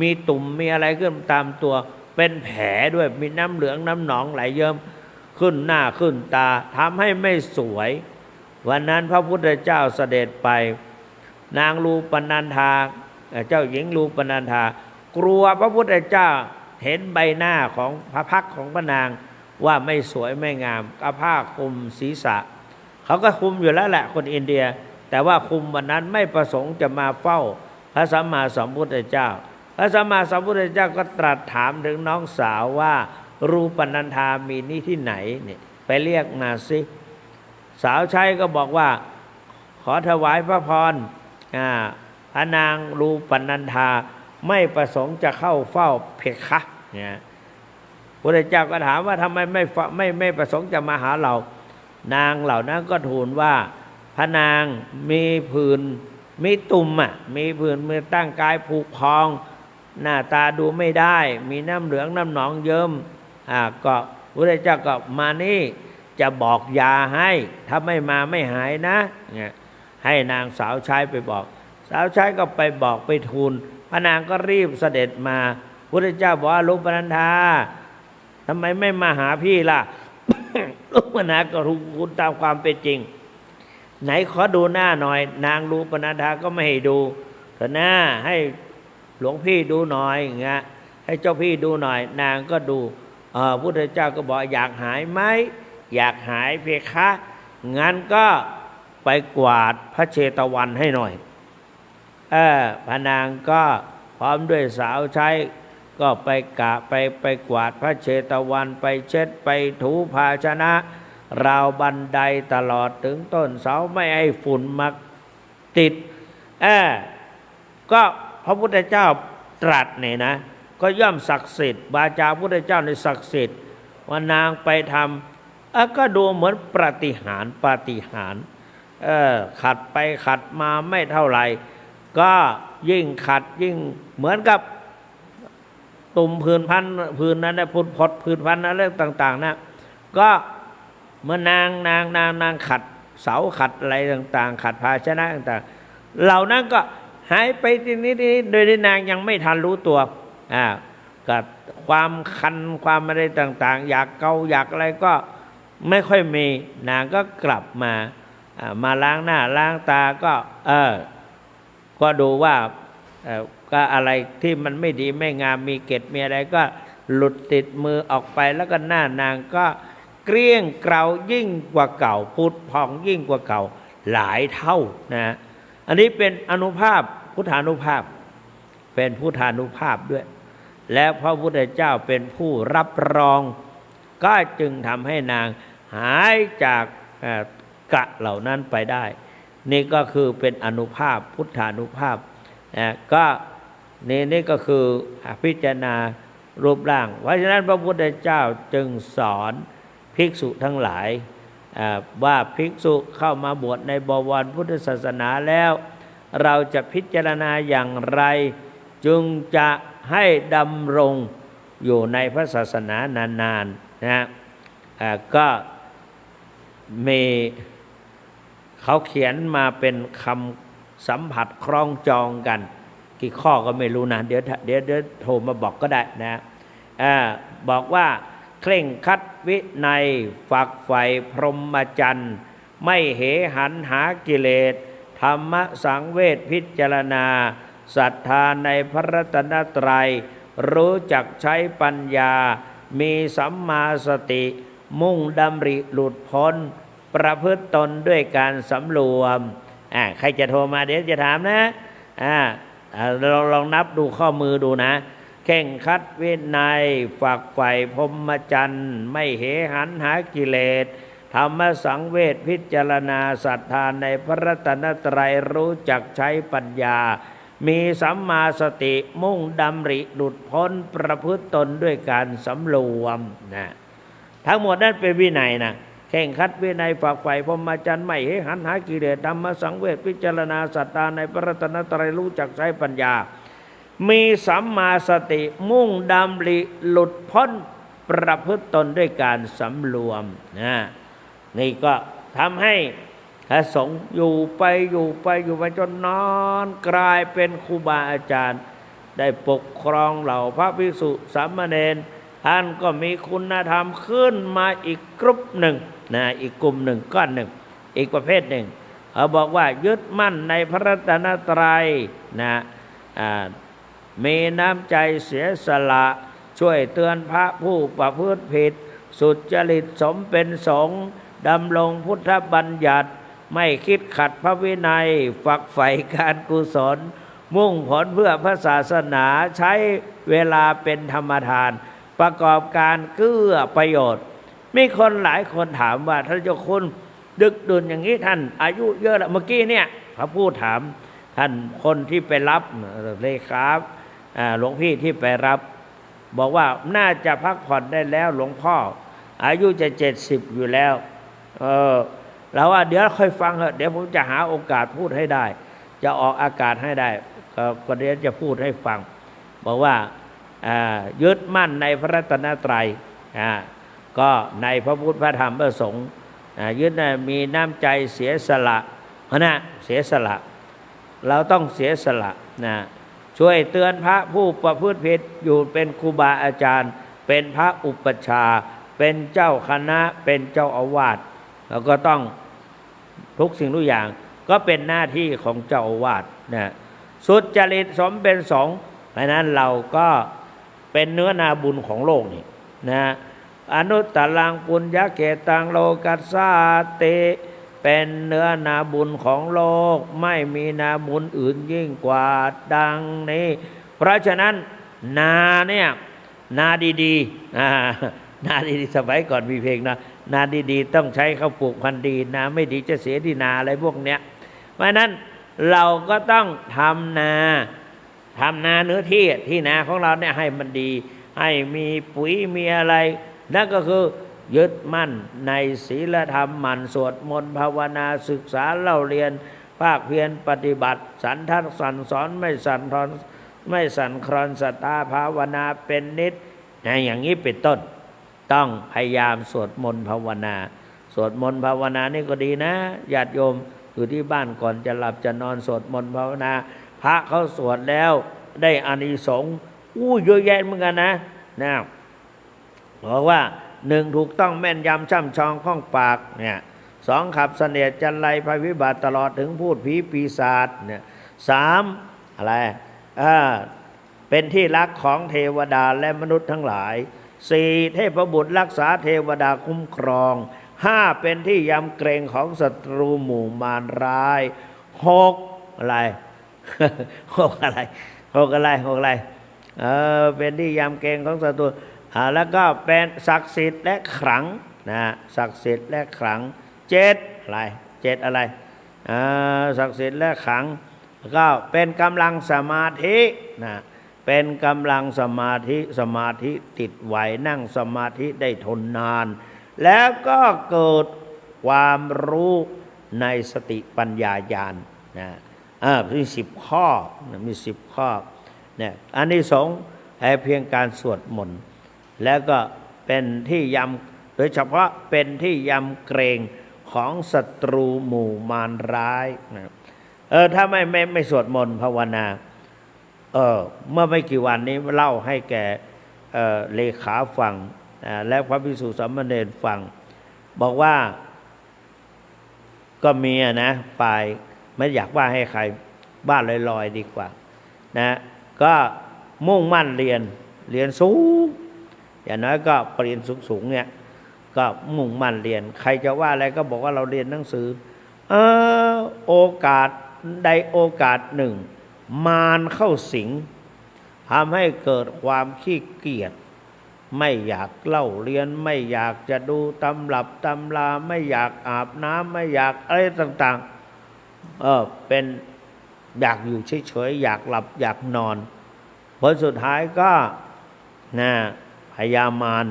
มีตุ่มมีอะไรขึ้นตามตัวเป็นแผลด้วยมีน้ำเหลืองน้ำหนองไหลเยิ้มขึ้นหน้าขึ้นตาทำให้ไม่สวยวันนั้นพระพุทธเจ้าเสด็จไปนางรูปนันธาเจ้าหญิงรูปนันธากลัวพระพุทธเจ้าเห็นใบหน้าของพระพักตร์ของพระนางว่าไม่สวยไม่งามก็ผ้าคลุมศีรษะเขาก็คลุมอยู่แล้วแหละคนอินเดียแต่ว่าคลุมวันนั้นไม่ประสงค์จะมาเฝ้าพระสัมมาสัมพุทธเจ้าพระสัมมาสัมพุทธเจ้าก็ตรัสถามถึงน้องสาวว่ารูปนันธามีนี่ที่ไหนเนี่ยไปเรียกมาสิสาวใช้ก็บอกว่าขอถวายพระพรพ ระนางรูปนันธาไม่ประสงค์จะเข้าเฝ้าเพคะเนี่ยพระเจ้าก็ถามว่าทำไมไม่ประสงค์จะมาหาเรานางเหล่านั้นก็ทูลว่าพระนางมีผื่นมีตุ่มมีผื่นมือตั้งกายผุพองหน้าตาดูไม่ได้มีน้ำเหลืองน้ำหนองเยิ้มก็พระเจ้าก็มานี่จะบอกยาให้ถ้าไม่มาไม่หายนะเนี่ยให้นางสาวใช้ไปบอกสาวใช้ก็ไปบอกไปทูลพระนางก็รีบเสด็จมาพระเจ้าบอกว่ารูปนันธาทำไมไม่มาหาพี่ล่ะ รูปนันธาก็รู้คุณตามความเป็นจริงไหนขอดูหน้าหน่อยนางรูปนันธาก็ไม่ให้ดูแต่หน้าให้หลวงพี่ดูหน่อยอย่างเงี้ยให้เจ้าพี่ดูหน่อยนางก็ดูพุทธเจ้าก็บอกอยากหายไหมอยากหายเพคะงั้นก็ไปกวาดพระเชตวันให้หน่อยพระนางก็พร้อมด้วยสาวใช้ก็ไปกวาดพระเชตวันไปเช็ดไปถูภาชนะราวบันไดตลอดถึงต้นเสาไม่ให้ฝุ่นมาติดก็พระพุทธเจ้าตรัสเนี่ยนะก็ย่อมศักดิ์สิทธิ์วาจาพระพุทธเจ้าในศักดิ์สิทธิ์ว่านางไปทำก็ดูเหมือนปาฏิหาริย์ขัดไปขัดมาไม่เท่าไหร่ก็ยิ่งขัดยิ่งเหมือนกับตุ่มผื่นพันผื่นนั้นนะพุดพดผื่นพันอะไรต่างๆนะก็เมื่อนางขัดเสาขัดอะไรต่างๆขัดภาชนะต่างๆเหล่านั้นก็หายไปทีนี้โดยที่นางยังไม่ทันรู้ตัวกับความคันความอะไรต่างๆอยากเกาอยากอะไรก็ไม่ค่อยมีนางก็กลับมาล้างหน้าล้างตาก็ดูว่าก็อะไรที่มันไม่ดีไม่งามมีเกล็ดมีอะไรก็หลุดติดมือออกไปแล้วก็หน้านางก็เกลี้ยงเกลายิ่งกว่าเก่าพุทธพองยิ่งกว่าเก่าหลายเท่านะอันนี้เป็นอนุภาพพุทธานุภาพเป็นพุทธานุภาพด้วยและพระพุทธเจ้าเป็นผู้รับรองก็จึงทำให้นางหายจากกะเหล่านั้นไปได้นี่ก็คือเป็นอนุภาพพุทธานุภาพก็นี่ก็คือพิจารณารูปร่างเพราะฉะนั้นพระพุทธเจ้าจึงสอนภิกษุทั้งหลายว่าภิกษุเข้ามาบวชในบวรพุทธศาสนาแล้วเราจะพิจารณาอย่างไรจึงจะให้ดำรงอยู่ในพระศาสนานานๆนะก็มีเขาเขียนมาเป็นคำสัมผัสคล้องจองกันกี่ข้อก็ไม่รู้นะเดี๋ยวโทรมาบอกก็ได้นะบอกว่าเคร่งคัดวินัยฝักใฝ่พรหมจรรย์ไม่เหหันหากิเลสธรรมสังเวชพิจารณาศรัทธาในพระรัตนตรัยรู้จักใช้ปัญญามีสัมมาสติมุ่งดำริหลุดพ้นประพฤติตนด้วยการสำรวมใครจะโทรมาเดี๋ยวจะถามนะลองนับดูข้อมือดูนะเข่งคัดวินัยฝักใฝ่พรหมจรรย์ไม่เหหันหากิเลสธรรมสังเวชพิจารณาศรัทธาในพระรัตนตรัยรู้จักใช้ปัญญามีสัมมาสติมุ่งดำริหลุดพ้นประพฤติตนด้วยการสำรวมนะทั้งหมดนั้นเป็นวินัยนะเข่งคัดวินัยฝักใฝ่พรหมจรรย์ไม่เหหันหากิเลสธรรมสังเวชพิจารณาศรัทธาในพระรัตนตรัยรู้จักใช้ปัญญามีสัมมาสติมุ่งดำริหลุดพ้นประพฤติตนด้วยการสำรวมนะนี่ก็ทำให้พระสงฆ์อยู่ไปจนนอนกลายเป็นครูบาอาจารย์ได้ปกครองเหล่าพระภิกษุสามเณรท่านก็มีคุณธรรมขึ้นมาอีกกลุ่มหนึ่งนะอีกกลุ่มหนึ่งก้อนหนึ่งอีกประเภทหนึ่งเขาบอกว่ายึดมั่นในพระรัตนตรัยนะมีน้ำใจเสียสละช่วยเตือนพระผู้ประพฤติผิดสุจริตสมเป็นสงฆ์ดำรงพุทธบัญญัติไม่คิดขัดพระวินัยฝักใฝ่การกุศลมุ่งผลเพื่อพระศาสนาใช้เวลาเป็นธรรมทานประกอบการเกื้อประโยชน์มีคนหลายคนถามว่าท่านเจ้าคุณดึกดื่นอย่างนี้ท่านอายุเยอะแล้วเมื่อกี้เนี่ยพระผู้ถาม ท่านคนที่ไปรับเลขาหลวงพี่ที่ไปรับ บอกว่าน่าจะพักผ่อนได้แล้วหลวงพ่ออายุจะ70อยู่แล้วเราว่าเดี๋ยวค่อยฟังเดี๋ยวผมจะหาโอกาสพูดให้ได้ จะออกอากาศให้ได้ก็เดี๋ยวจะพูดให้ฟังบอกว่ายึดมั่นในพระรัตนตรัยก็ในพระพุทธพระธรรมพระสงฆ์ยึดมีน้ำใจเสียสละนะเสียสละเราต้องเสียสละนะช่วยเตือนพระผู้ประพฤติผิดอยู่เป็นครูบาอาจารย์เป็นพระอุปัชฌาย์เป็นเจ้าคณะเป็นเจ้าอาวาสแล้วก็ต้องทุกสิ่งทุกอย่างก็เป็นหน้าที่ของเจ้าอาวาสนะสุจริตสมเป็นสงฆ์เพราะนั้นเราก็เป็นเนื้อนาบุญของโลกนี่นะอนุตตรังปุญญเกตังโลกัสสาติเป็นเนื้อนาบุญของโลกไม่มีนาบุญอื่นยิ่งกว่าดังนี้เพราะฉะนั้นนาเนี่ยนาดีๆนาดีๆสมัยก่อนมีเพลงนะนาดีๆต้องใช้ข้าวปลูกพันธุ์ดีนาไม่ดีจะเสียที่นาอะไรพวกเนี้ยเพราะนั้นเราก็ต้องทำนาเนื้อที่นาของเราเนี่ยให้มันดีให้มีปุ๋ยมีอะไรนั่นก็คือยึดมั่นในศีลธรรมหมั่นสวดมนต์ภาวนาศึกษาเล่าเรียนภาคเพียรปฏิบัติสันทัดสั่นสอนไม่สั่นทอนไม่สั่นคลอนศรัทธาภาวนาเป็นนิจอย่างนี้เป็นต้นต้องพยายามสวดมนต์ภาวนาสวดมนต์ภาวนานี่ก็ดีนะญาติโยมอยู่ที่บ้านก่อนจะหลับจะนอนสวดมนต์ภาวนาพระเขาสวดแล้วได้อานิสงส์เยอะแยะเหมือนกันนะบอกว่า1ถูกต้องแม่นยำช่ำชองคล่องปากเนี่ย2ขับเสนียดจันไรภัยวิบัติตลอดถึงพูดผีปีศาจเนี่ย3อะไรเป็นที่รักของเทวดาและมนุษย์ทั้งหลาย4เทพบุตรรักษาเทวดาคุ้มครอง5เป็นที่ยำเกรงของศัตรูหมู่มารร้าย6อะไร 6อะไรเป็นที่ยำเกรงของศัตรูแล้วก็เป็นศักดิ์สิทธิ์และขลังนะศักดิ์สิทธิ์และขลัง7อะไรอะไรศักดิ์สิทธิ์และขลังก็เป็นกำลังสมาธินะเป็นกำลังสมาธิติดไหวนั่งสมาธิได้ทนนานแล้วก็เกิดความรู้ในสติปัญญาญาณนะมี10 ข้อมี10 ข้อเนี่ยอันนี้สงให้เพียงการสวดมนต์แล้วก็เป็นที่ยำโดยเฉพาะเป็นที่ยำเกรงของศัตรูหมู่มารร้ายนะถ้าไม่สวดมนต์ภาวนาเมื่อไม่กี่วันนี้เล่าให้แก่เลขาฟังและพระภิกษุสามเณรฟังบอกว่าก็มีนะฝ่ายไม่อยากว่าให้ใครบ้านลอยๆดีกว่านะก็มุ่งมั่นเรียนสูงอย่างน้อยก็ปริญญาสูงเนี่ยก็มุ่งมั่นเรียนใครจะว่าอะไรก็บอกว่าเราเรียนหนังสือโอกาสใดโอกาสหนึ่งมารเข้าสิงทำให้เกิดความขี้เกียจไม่อยากเล่าเรียนไม่อยากจะดูตำรับตำราไม่อยากอาบน้ำไม่อยากอะไรต่างๆเป็นอยากอยู่เฉยๆอยากหลับอยากนอนผลสุดท้ายก็พยามาร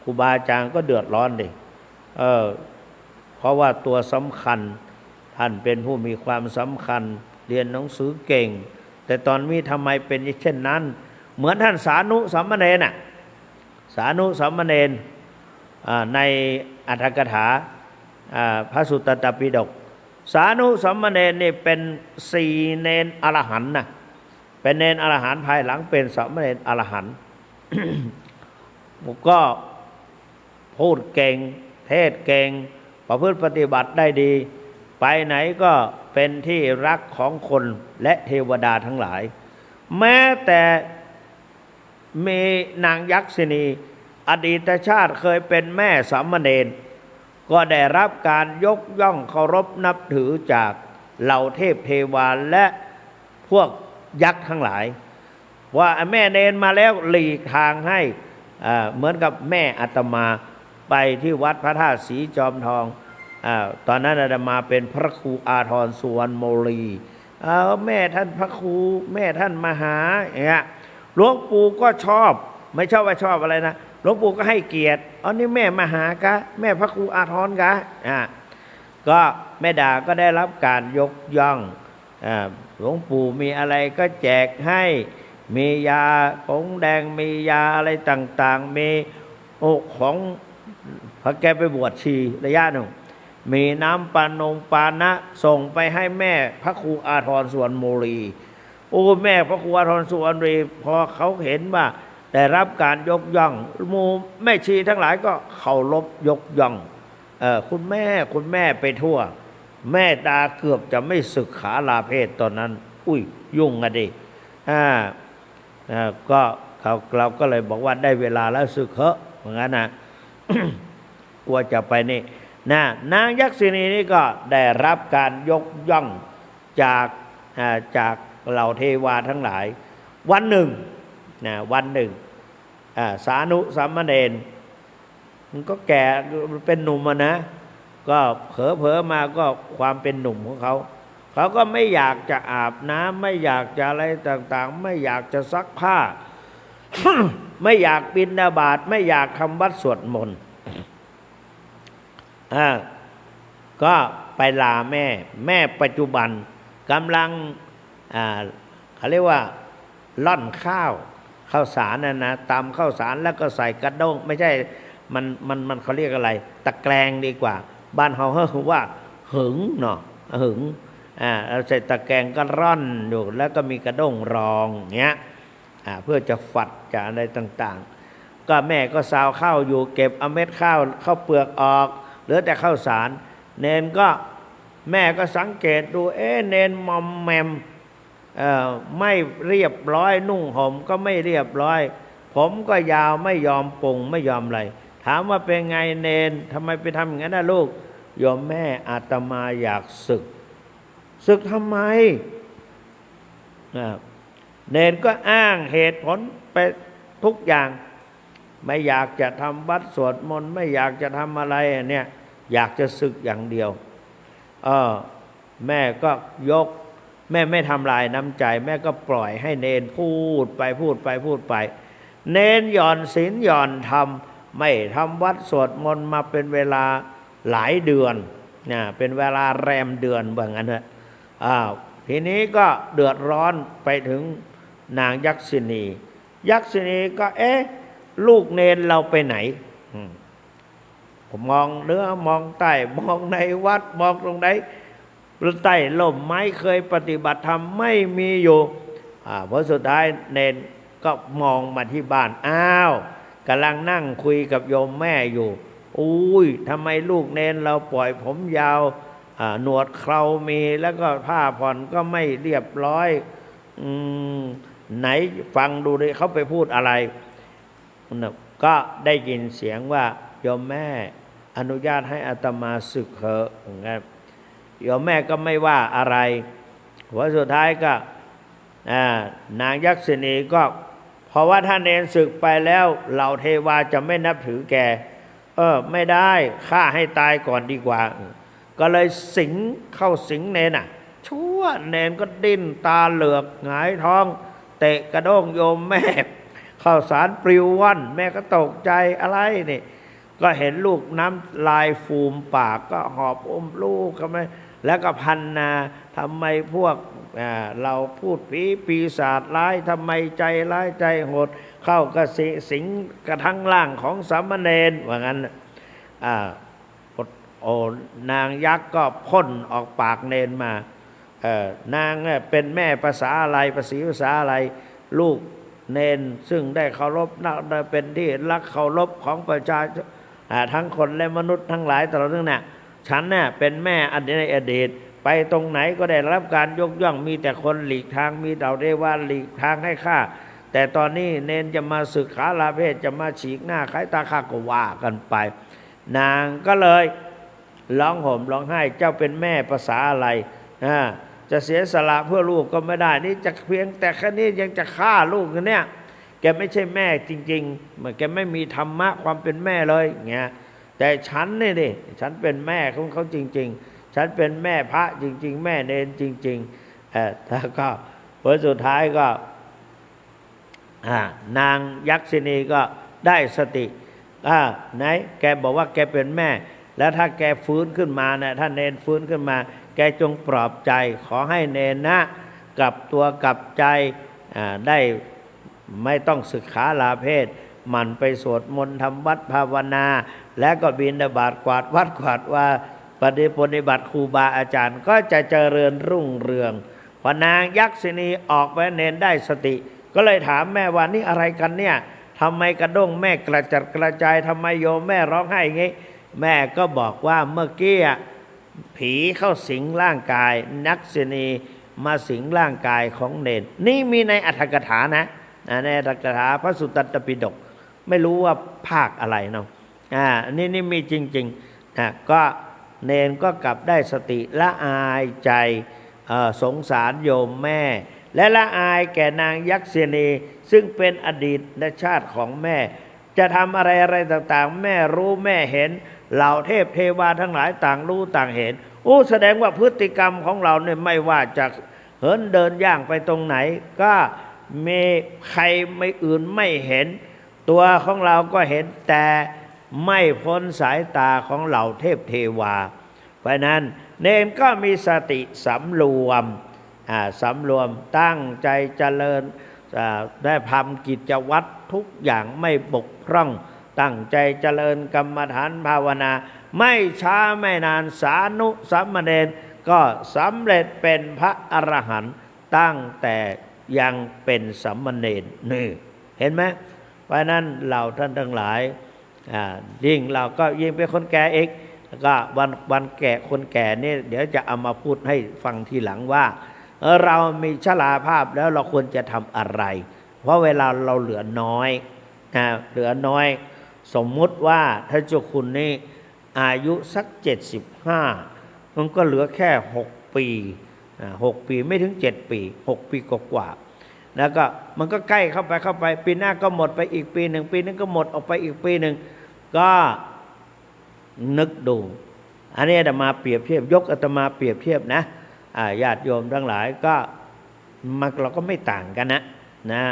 ครูบาอาจารย์ก็เดือดร้อนดิเพราะว่าตัวสำคัญท่านเป็นผู้มีความสำคัญเรียนหนังสือเก่งแต่ตอนนี้ทำไมเป็นเช่นนั้นเหมือนท่านสานุสัมมเนรสานุสัมมเนรในอรรถกถาพระสุตตปิฎกสานุสัมมเนรนี่เป็น4เณรอรหันต์นะเป็นเณรอรหันต์ภายหลังเป็นสัมมเนรอรหันต์ก็พูดเก่งเทศเก่งประพฤติปฏิบัติได้ดีไปไหนก็เป็นที่รักของคนและเทวดาทั้งหลายแม้แต่มีนางยักษินีอดีตชาติเคยเป็นแม่สามเณรก็ได้รับการยกย่องเคารพนับถือจากเหล่าเทพเทวาและพวกยักษ์ทั้งหลายว่าแม่เนรมาแล้วหลีกทางให้เหมือนกับแม่อาตมาไปที่วัดพระธาตุศรีจอมทองตอนนั้นอาตมาเป็นพระครูอาทรสุวรรณโมลี แม่ท่านพระครูแม่ท่านมหาอย่างเงี้ยหลวงปู่ก็ชอบไม่ชอบว่าชอบอะไรนะหลวงปู่ก็ให้เกียรตินี่แม่มหากะแม่พระครูอาทรกะก็แม่ดาก็ได้รับการยกย่องหลวงปู่มีอะไรก็แจกให้มียาผงแดงมียาอะไรต่างๆมีของพอแกไปบวชชีระยะหนึ่งมีน้ำปานงปานะส่งไปให้แม่พระครูอาทรสุวรรณโมลีแม่พระครูอาทรสุวรรณโมลีพอเขาเห็นว่าได้รับการยกย่องหมู่แม่ชีทั้งหลายก็เคารพยกย่องคุณแม่ไปทั่วแม่ตาเกือบจะไม่ศึกขาลาเพศตอนนั้นยุ่งอะดิก็เราก็เลยบอกว่าได้เวลาแล้วศึกเหอะเหมือนกันนะ กลัวจะไปนี่นางยักษินีนี่ก็ได้รับการยกย่องจากเหล่าเทวาทั้งหลายวันหนึ่งสานุสามเณรมันก็แก่เป็นหนุ่มนะก็เผลอมาก็ความเป็นหนุ่มของเขาก็ไม่อยากจะอาบน้ำไม่อยากจะอะไรต่างๆไม่อยากจะซักผ้า ไม่อยากบิณฑบาตไม่อยากทำวัดสวดมนต์ก็ไปลาแม่ปัจจุบันกำลังเขาเรียกว่าล่อนข้าวสารนะตำข้าวสารแล้วก็ใส่กระด้งไม่ใช่มันเขาเรียกอะไรตะแกรงดีกว่าบ้านเขาคือว่าหึงเนาะหึงเราใส่ตะแกรงก็ร่อนอยู่แล้วก็มีกระด้งรองเงี้ยเพื่อจะฝัดจะอะไรต่างๆก็แม่ก็ซาวข้าวอยู่เก็บเอาเม็ดข้าวเปลือกออกเหลือแต่ข้าวสารเนนก็แม่ก็สังเกตดูเนนมอมแมมไม่เรียบร้อยนุ่งห่มก็ไม่เรียบร้อยผมก็ยาวไม่ยอมปรุงไม่ยอมอะไรถามว่าเป็นไงเนนทำไมไปทำอย่างนั้นนะลูกโยมแม่อาตมาอยากศึกทำไมเนนก็อ้างเหตุผลไปทุกอย่างไม่อยากจะทำวัดสวดมนต์ไม่อยากจะทำอะไรเนี่ยอยากจะศึกอย่างเดียวแม่ก็แม่ไม่ทำลายน้ำใจแม่ก็ปล่อยให้เนนพูดไปเนนหย่อนศีลหย่อนธรรมไม่ทำวัดสวดมนต์มาเป็นเวลาหลายเดือนเป็นเวลาแรมเดือนว่างั้นเถอะทีนี้ก็เดือดร้อนไปถึงนางยักษินีก็ลูกเนนเราไปไหนผมมองเนื้อมองใต้มองในวัดมองตรงไหนใต้ล่มไม้เคยปฏิบัติธรรมไม่มีอยู่เพราะสุดท้ายเนนก็มองมาที่บ้านกำลังนั่งคุยกับโยมแม่อยู่ทำไมลูกเนนเราปล่อยผมยาวหนวดเครามีแล้วก็ผ้าผ่อนก็ไม่เรียบร้อยไหนฟังดูดิเขาไปพูดอะไรก็ได้ยินเสียงว่าโยมแม่อนุญาตให้อาตมาศึกเถอะโยมแม่ก็ไม่ว่าอะไรหัวสุดท้ายก็นางยักษินีก็เพราะว่าถ้าเนนศึกไปแล้วเหล่าเทวาจะไม่นับถือแกไม่ได้ฆ่าให้ตายก่อนดีกว่าก็เลยเข้าสิงเนนชั่วเนนก็ดิ้นตาเหลือกหงายท้องเตะกระด้งโยมแม่ข้าวสารปลิวว่อนแม่ก็ตกใจอะไรนี่ก็เห็นลูกน้ำลายฟูมปากก็หอบลูกก็ไม่แล้วก็พันนาทำไมพวกเราพูดผีปีศาจร้ายทำไมใจร้ายใจโหดเข้ากระสิงกระทั่งล่างของสามเณรว่างั้นนางยักษ์ก็พ่นออกปากเนนมานางเป็นแม่ภาษาอะไรภาษาอะไรลูกเนนซึ่งได้เคารพนักเป็นที่รักเคารพของประชาชนทั้งคนและมนุษย์ทั้งหลายตลอดทั้งนั้นฉันเป็นแม่ในอดีตไปตรงไหนก็ได้รับการยกย่องมีแต่คนหลีกทางมีเหล่าเทวาหลีกทางให้ข้าแต่ตอนนี้เนนจะมาศึกขาลาเพศจะมาฉีกหน้าขายตาข้าก็ว่ากันไปนางก็เลยร้องห่มร้องไห้เจ้าเป็นแม่ภาษาอะไรจะเสียสละเพื่อลูกก็ไม่ได้นี่จะเพียงแต่แค่นี้ยังจะฆ่าลูกเนี่ยแกไม่ใช่แม่จริงๆเหมือนแกไม่มีธรรมะความเป็นแม่เลยเงี้ยแต่ฉันนี่ดิฉันเป็นแม่ของเขาจริงๆฉันเป็นแม่พระจริงๆแม่เนรจริง แล้วก็ผลสุดท้ายก็นางยักษิณีก็ได้สติไหนแกบอกว่าแกเป็นแม่แล้วถ้าแกฟื้นขึ้นมานะถ้าเนนฟื้นขึ้นมาแกจงปลอบใจขอให้เนนนะกลับตัวกลับใจได้ไม่ต้องศึกษาลาเพศหมั่นไปสวดมนต์ทำวัดภาวนาและก็บิณฑบาตกวาดวัดกวาดว่าปฏิบัติครูบาอาจารย์ก็จะเจริญรุ่งเรืองพอนางยักษิณีออกไปเนนได้สติก็เลยถามแม่ว่านี่อะไรกันเนี่ยทำไมกระด้งแม่กระจัดกระจายทำไมโยมแม่ร้องไห้อย่างงี้แม่ก็บอกว่าเมื่อกี้ผีเข้าสิงร่างกายยักษิณีมาสิงร่างกายของเนนนี่มีในอรรถกถานะในอรรถกถาพระสุตตันตปิฎกไม่รู้ว่าภาคอะไรเนาะนี่มีจริงๆก็เนนก็กลับได้สติละอายใจสงสารโยมแม่และละอายแก่นางยักษิณีซึ่งเป็นอดีตชาติของแม่จะทำอะไรต่างๆแม่รู้แม่เห็นเหล่าเทพเทวาทั้งหลายต่างรู้ต่างเห็นแสดงว่าพฤติกรรมของเราเนี่ยไม่ว่าจะเหินเดินย่างไปตรงไหนก็มีใครไม่อื่นไม่เห็นตัวของเราก็เห็นแต่ไม่พ้นสายตาของเหล่าเทพเทวาเพราะนั้นเนนก็มีสติสำรวมตั้งใจเจริญได้ทำกิจวัตรทุกอย่างไม่บกพร่องตั้งใจเจริญกรรมฐานภาวนาไม่ช้าไม่นานสานุสัมมเณรก็สำเร็จเป็นพระอรหันต์ตั้งแต่ยังเป็นสัมมเณรนี่เห็นไหมเพราะนั้นเราท่านทั้งหลายยิ่งเราก็ยิ่งเป็นคนแก่เองก็วันแก่คนแก่นี่เดี๋ยวจะเอามาพูดให้ฟังทีหลังว่าเรามีชราภาพแล้วเราควรจะทำอะไรเพราะเวลาเราเหลือน้อยเหลือน้อยสมมุติว่าถ้าเจ้าคุณนี่อายุสัก75มันก็เหลือแค่6 ปี6 ปีไม่ถึง7 ปี6 ปีกว่าแล้วก็มันก็ใกล้เข้าไปปีหน้าก็หมดไปอีกปีหนึ่งปีนึงก็หมดออกไปอีกปีหนึ่งก็นึกดูอันนี้อาตมาเปรียบเทียบยกอาตมาเปรียบเทียบนะญาติโยมทั้งหลายก็เราก็ไม่ต่างกันนะ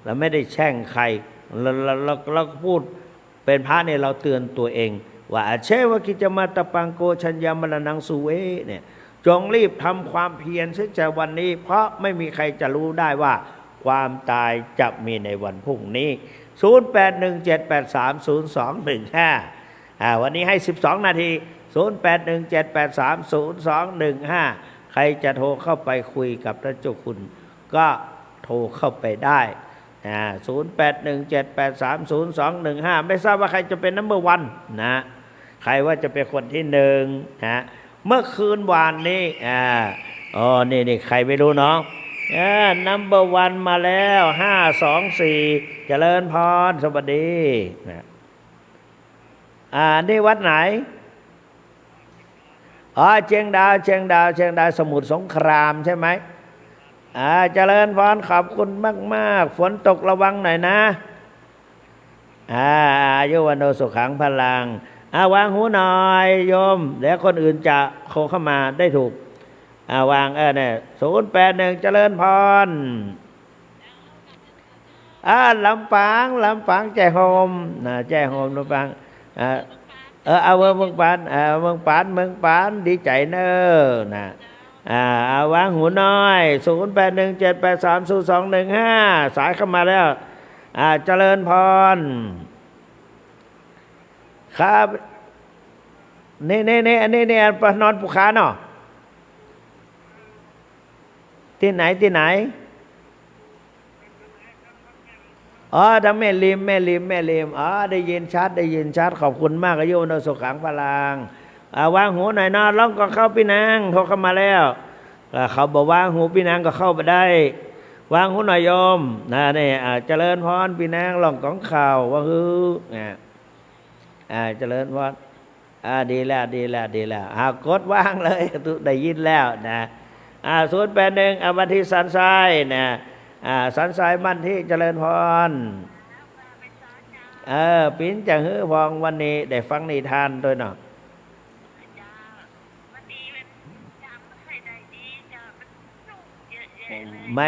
เราไม่ได้แช่งใครเราพูดเป็นพระเนี่ยเราเตือนตัวเองว่าเชวกิจมาตปังโกชัญญามรณังสุเวเนี่ยจงรีบทำความเพียรเสียจากวันนี้เพราะไม่มีใครจะรู้ได้ว่าความตายจะมีในวันพรุ่งนี้0817830215วันนี้ให้12 นาที0817830215ใครจะโทรเข้าไปคุยกับพระเจ้าคุณก็โทรเข้าไปได้0817830215ไม่ทราบว่าใครจะเป็นนัมเบอร์วันนะใครว่าจะเป็นคนที่หนึ่งนะเมื่อคืนวานนี้นี่ใครไม่รู้เนาะนัมเบอร์วันมาแล้ว524เจริญพรสวัสดีนะนี่วัดไหนเชียงดาวสมุทรสงครามใช่ไหมเจริญพรขอบคุณมากฝนตกระวังหน่อยนะอายุวันโนสุขังพลังวางหูหน่อยโยมเดี๋ยวคนอื่นจะโทรเข้ามาได้ถูกวางเนี่ย081เจริญพรลำปางแจ้โฮมแจ้โฮมลำปางเอาเมืองปานดีใจเนอะนะวางหูน้อย0817830215สายเข้ามาแล้วเจริญพรครับนี่อันนี้นอนปุขาเนาะที่ไหนทำแม่ริมได้ยินชัดขอบคุณมากอายุวันโนสุขังพลังวางหูหน่อยนะร้องก็เข้าพี่นางโทรเข้ามาแล้วเขาบอกวางหูพี่นางก็เข้าไปได้วางหูหน่อยโยมนี่เจริญพรพี่นางร้องของข่าวว่าเจริญพรดีแล้วกดว่างเลยได้ยินแล้วนะ081วันที่สันทรายนะสันทรายมันที่เจริญพรปิ้นจะฮื้อพองวันนี้ได้ฟังนิทานด้วยเนาะ ไม่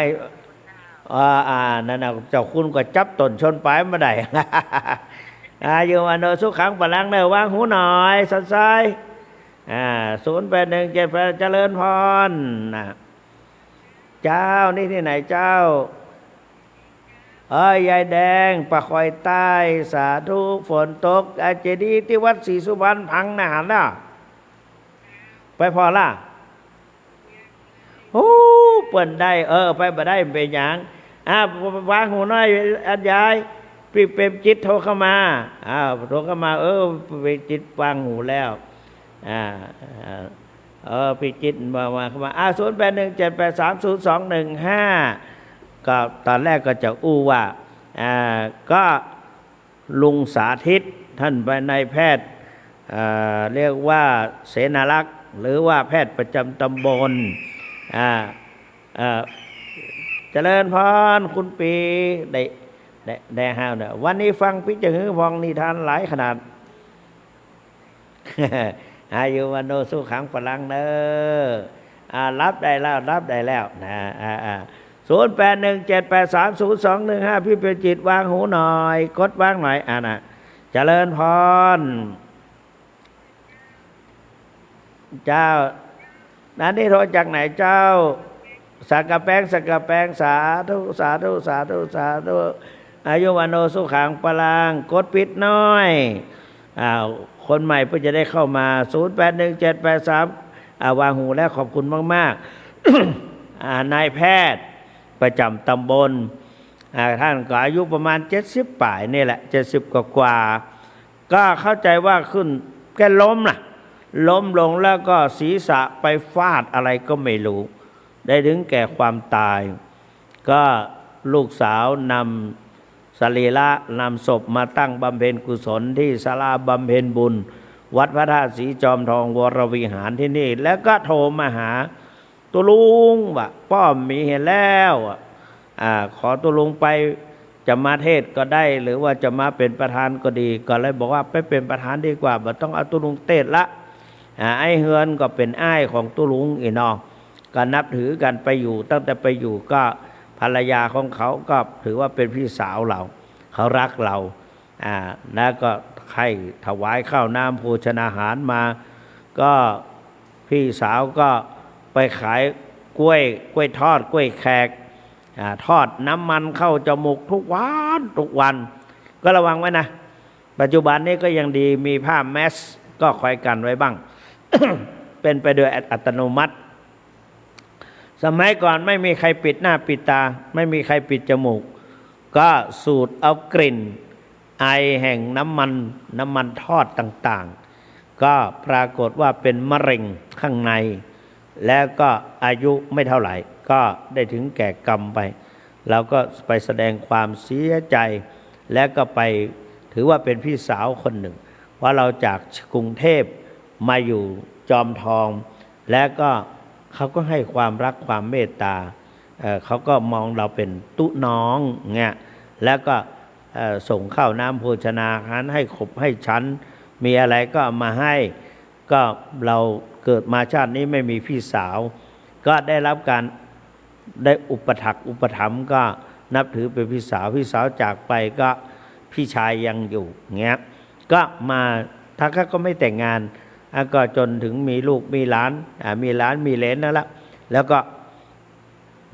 นั่นนะเจ้าคุณก็จับต้นชนปลายมาได้ อายุวันโนสุขังพลังเนอวางหูหน่อยสันไซ081788เจริญพรนะเจ้านี่ที่ไหนเจ้ายายแดงปะคอยใต้สาธุฝนตกเจดีย์ที่วัดศรีสุวรรณพังนะหันล่ะไปพอล่ะโอ้เปิ่นได้ไปบ่ได้เป็นหยังวางหูน้อยอันยายพี่เปรมจิตโทรเข้ามาโทรเข้ามาเปรมจิตวางหูแล้วพี่จิตมาเข้ามา0817830215ก็ตอนแรกก็จะอู้ว่าก็ลุงสาธิตท่านไปนายแพทย์เรียกว่าเสนารักษ์หรือว่าแพทย์ประจำตำบลเจริญพรคุณปีได้ห้าวเนี่ยวันนี้ฟังพิจารณาพองนิทานหลายขนาด อายุวันโนสุขังพลังเนอรับได้แล้วนะ0817830215พี่เป็นจิตวางหูหน่อยกดวางหน่อยนะเจริญพรเจ้านั้นนี่โทรจากไหนเจ้าสักกะแปงสาธุอายุวันโนสุขังพลังกดปิดน้อยคนใหม่เพื่อจะได้เข้ามา081783วางหูแล้วขอบคุณมากๆ นายแพทย์ประจำตำบลท่านก็อายุประมาณ70ป่ายนี่แหละ70กว่าก็เข้าใจว่าขึ้นแกล้มลงแล้วก็ศีรษะไปฟาดอะไรก็ไม่รู้ได้ถึงแก่ความตายก็ลูกสาวนำสรีระนำศพมาตั้งบำเพ็ญกุศลที่ศาลาบำเพ็ญบุญวัดพระธาตุศรีจอมทองวรวิหารที่นี่แล้วก็โทรมาหาตัวลุงว่าป้อมมีเห็นแล้วขอตัวลุงไปจะมาเทศก็ได้หรือว่าจะมาเป็นประธานก็ดีก็เลยบอกว่าไปเป็นประธานดีกว่าบ่ต้องเอาตัวลุงเทศละไอ้เฮือนก็เป็นอ้ายของตัวลุงอีน้องก็นับถือกันไปอยู่ตั้งแต่ไปอยู่ก็ภรรยาของเขาก็ถือว่าเป็นพี่สาวเราเขารักเราแล้วก็ให้ถวายข้าวน้ำโภชนาหารมาก็พี่สาวก็ไปขายกล้วยทอดกล้วยแขกทอดน้ำมันเข้าจมูกทุกวันก็ระวังไว้นะปัจจุบันนี้ก็ยังดีมีผ้าแมสก็คอยกันไว้บ้าง เป็นไปโดยอัตโนมัติสมัยก่อนไม่มีใครปิดหน้าปิดตาไม่มีใครปิดจมูกก็สูดเอากลิ่นไอแห่งน้ำมันทอดต่างๆก็ปรากฏว่าเป็นมะเร็งข้างในแล้วก็อายุไม่เท่าไหร่ก็ได้ถึงแก่กรรมไปเราก็ไปแสดงความเสียใจและก็ไปถือว่าเป็นพี่สาวคนหนึ่งเพราะเราจากกรุงเทพมาอยู่จอมทองแล้วก็เขาก็ให้ความรักความเมตตาเขาก็มองเราเป็นตุน้องเงี้ยแล้วก็ส่งข้าวน้ำโภชนาหารให้ขบให้ฉันมีอะไรก็มาให้ก็เราเกิดมาชาตินี้ไม่มีพี่สาวก็ได้รับการได้อุปถัมภ์ก็นับถือเป็นพี่สาวจากไปก็พี่ชายยังอยู่เงี้ยก็มาถ้าก็ไม่แต่งงานก็จนถึงมีลูกมีหลานมีเหลนนั่นแหละแล้วก็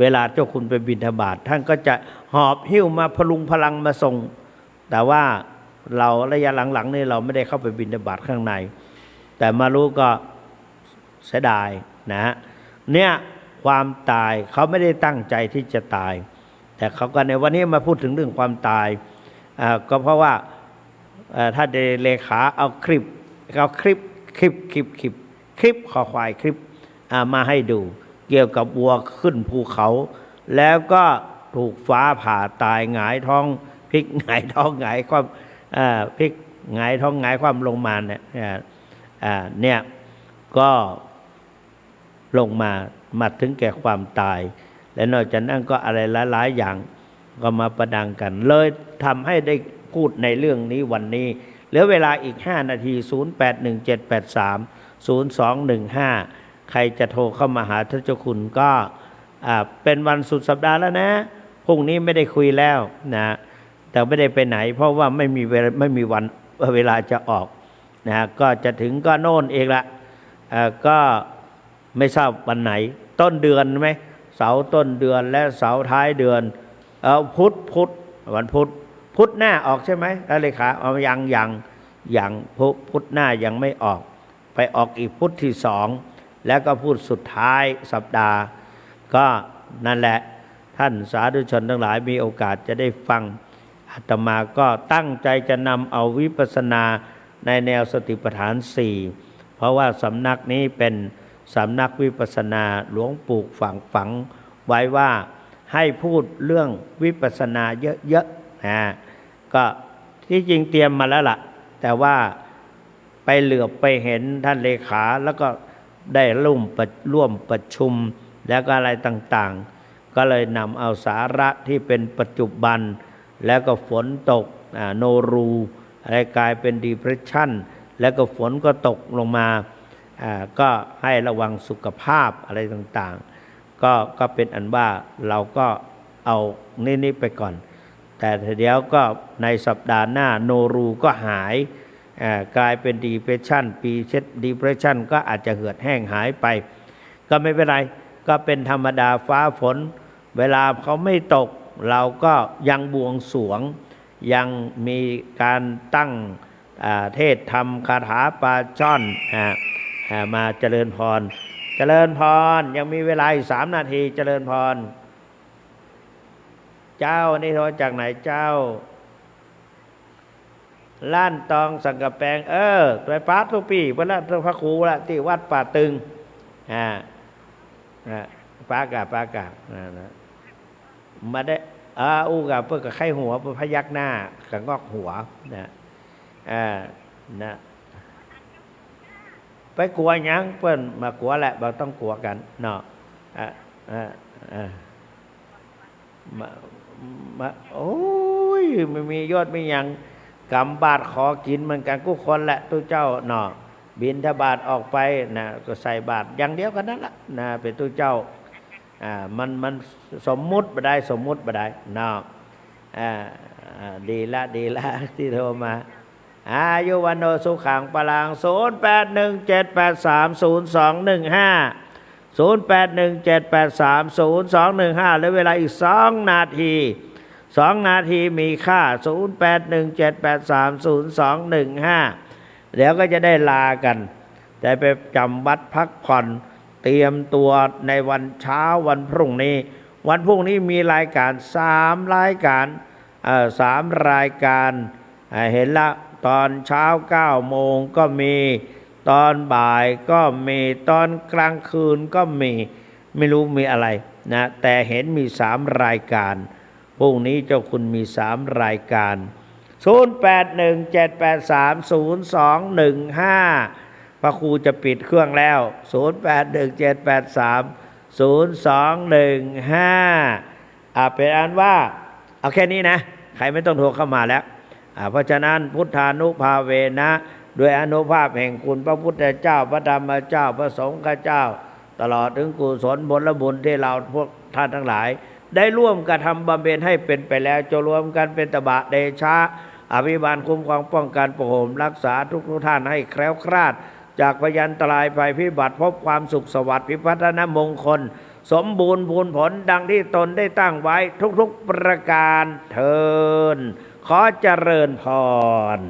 เวลาเจ้าคุณไปบิณฑบาตท่านก็จะหอบหิ้วมาพลุงพลังมาส่งแต่ว่าเราระยะหลังๆนี่เราไม่ได้เข้าไปบิณฑบาตข้างในแต่มารู้ก็เสียดายนะเนี่ยความตายเขาไม่ได้ตั้งใจที่จะตายแต่เขาก็ในวันนี้มาพูดถึงเรื่องความตายก็เพราะว่าถ้าเลขาเอาคลิปขอควายคลิปมาให้ดูเกี่ยวกับวัวขึ้นภูเขาแล้วก็ถูกฟ้าผ่าตายหงายท้องพลิกหงายท้องหงายความพลิกหงายท้องหงายความลงมาเนี่ยก็ลงมาถึงแก่ความตายและนอกจากนั้นก็อะไรหลายๆอย่างก็มาประดังกันเลยทำให้ได้พูดในเรื่องนี้วันนี้เหลือเวลาอีก5นาที0817830215ใครจะโทรเข้ามาหาท่านเจ้าคุณก็ เป็นวันสุดสัปดาห์แล้วนะพรุ่งนี้ไม่ได้คุยแล้วนะแต่ไม่ได้ไปไหนเพราะว่าไม่มีวันเวลาจะออกนะก็จะถึงก็โน่นเองละก็ไม่ทราบวันไหนต้นเดือนไหมเสาร์ต้นเดือนและเสาร์ท้ายเดือนพุธวันพุธหน้าออกใช่ไหมท่านเลขายังพุธหน้ายังไม่ออกไปออกอีกพุธที่สองแล้วก็พูดสุดท้ายสัปดาห์ก็นั่นแหละท่านสาธุชนทั้งหลายมีโอกาสจะได้ฟังอาตมาก็ตั้งใจจะนำเอาวิปัสสนาในแนวสติปัฏฐาน4เพราะว่าสำนักนี้เป็นสำนักวิปัสสนาหลวงปู่ฝังไว้ว่าให้พูดเรื่องวิปัสสนาเยอะๆนะก็ที่จริงเตรียมมาแล้วล่ะแต่ว่าไปเหลือบไปเห็นท่านเลขาแล้วก็ได้ร่วมประชุมแล้วก็อะไรต่างๆก็เลยนำเอาสาระที่เป็นปัจจุบันแล้วก็ฝนตกโนรูอะไรกลายเป็น depression แล้วก็ฝนก็ตกลงมาก็ให้ระวังสุขภาพอะไรต่างๆก็เป็นอันว่าเราก็เอานี่ไปก่อนแต่เดี๋ยวก็ในสัปดาห์หน้าโนรูก็หายกลายเป็น depression ปีเช็ด depression ก็อาจจะเหือดแห้งหายไปก็ไม่เป็นไรก็เป็นธรรมดาฟ้าฝนเวลาเขาไม่ตกเราก็ยังบวงสรวงยังมีการตั้งเทศธรรมคาถาปาช่อนมาเจริญพรยังมีเวลาอีก3 นาทีเจริญพรเจ้านี่โทรจากไหนเจ้าล้านตองสังกะแปงไปปาทุกปีเพื่อนละพระครูละที่วัดป่าตึงปากามาได้อูกับเพื่อกับไข้หัวพยักหน้ากับงอกหัวนะไปกลัวยังเพื่อนมากลัวแหละเราต้องกลัวกันเนาะมาโอ้ยไม่มียอดไม่ยังกำบาทขอกินเหมือนกันกุคนแหละตู้เจ้าเนาะบินทบาทออกไปนะก็ใส่บาทอย่างเดียวกันนั่นแหละนะเป็นตู้เจ้ามันสมมุติบ่ได้เนาะดีละที่โทรมาอายุวันโนสุขังพลัง0817830215แล้วเวลาอีก2 นาทีมีค่า0817830215เดี๋ยวก็จะได้ลากันได้ไปจำวัดพักผ่อนเตรียมตัวในวันเช้าวันพรุ่งนี้มีรายการ3 รายการเห็นละตอนเช้า9 โมงก็มีตอนบ่ายก็มีตอนกลางคืนก็มีไม่รู้มีอะไรนะแต่เห็นมี3 รายการพรุ่งนี้เจ้าคุณมี3 รายการ0817830215พระครูจะปิดเครื่องแล้ว0817830215เป็นอันว่าเอาแค่นี้นะใครไม่ต้องโทรเข้ามาแล้วเพราะฉะนั้นพุทธานุภาเวนะด้วยอนุภาพแห่งคุณพระพุทธเจ้าพระธรรมเจ้าพระสงฆ์เจ้าตลอดถึงกุศลผลบุญที่เราพวกท่านทั้งหลายได้ร่วมกระทำบำเพ็ญให้เป็นไปแล้วจะรวมกันเป็นตบะเดชะอภิบาลคุ้มครองป้องกันประโหมรักษาทุกท่านให้แคล้วคลาดจากพยันตรายภัยพิบัติพบความสุขสวัสดิ์พิพัฒนมงคลสมบูรณ์ผลดังที่ตนได้ตั้งไว้ทุกๆประการเทินขอเจริญพร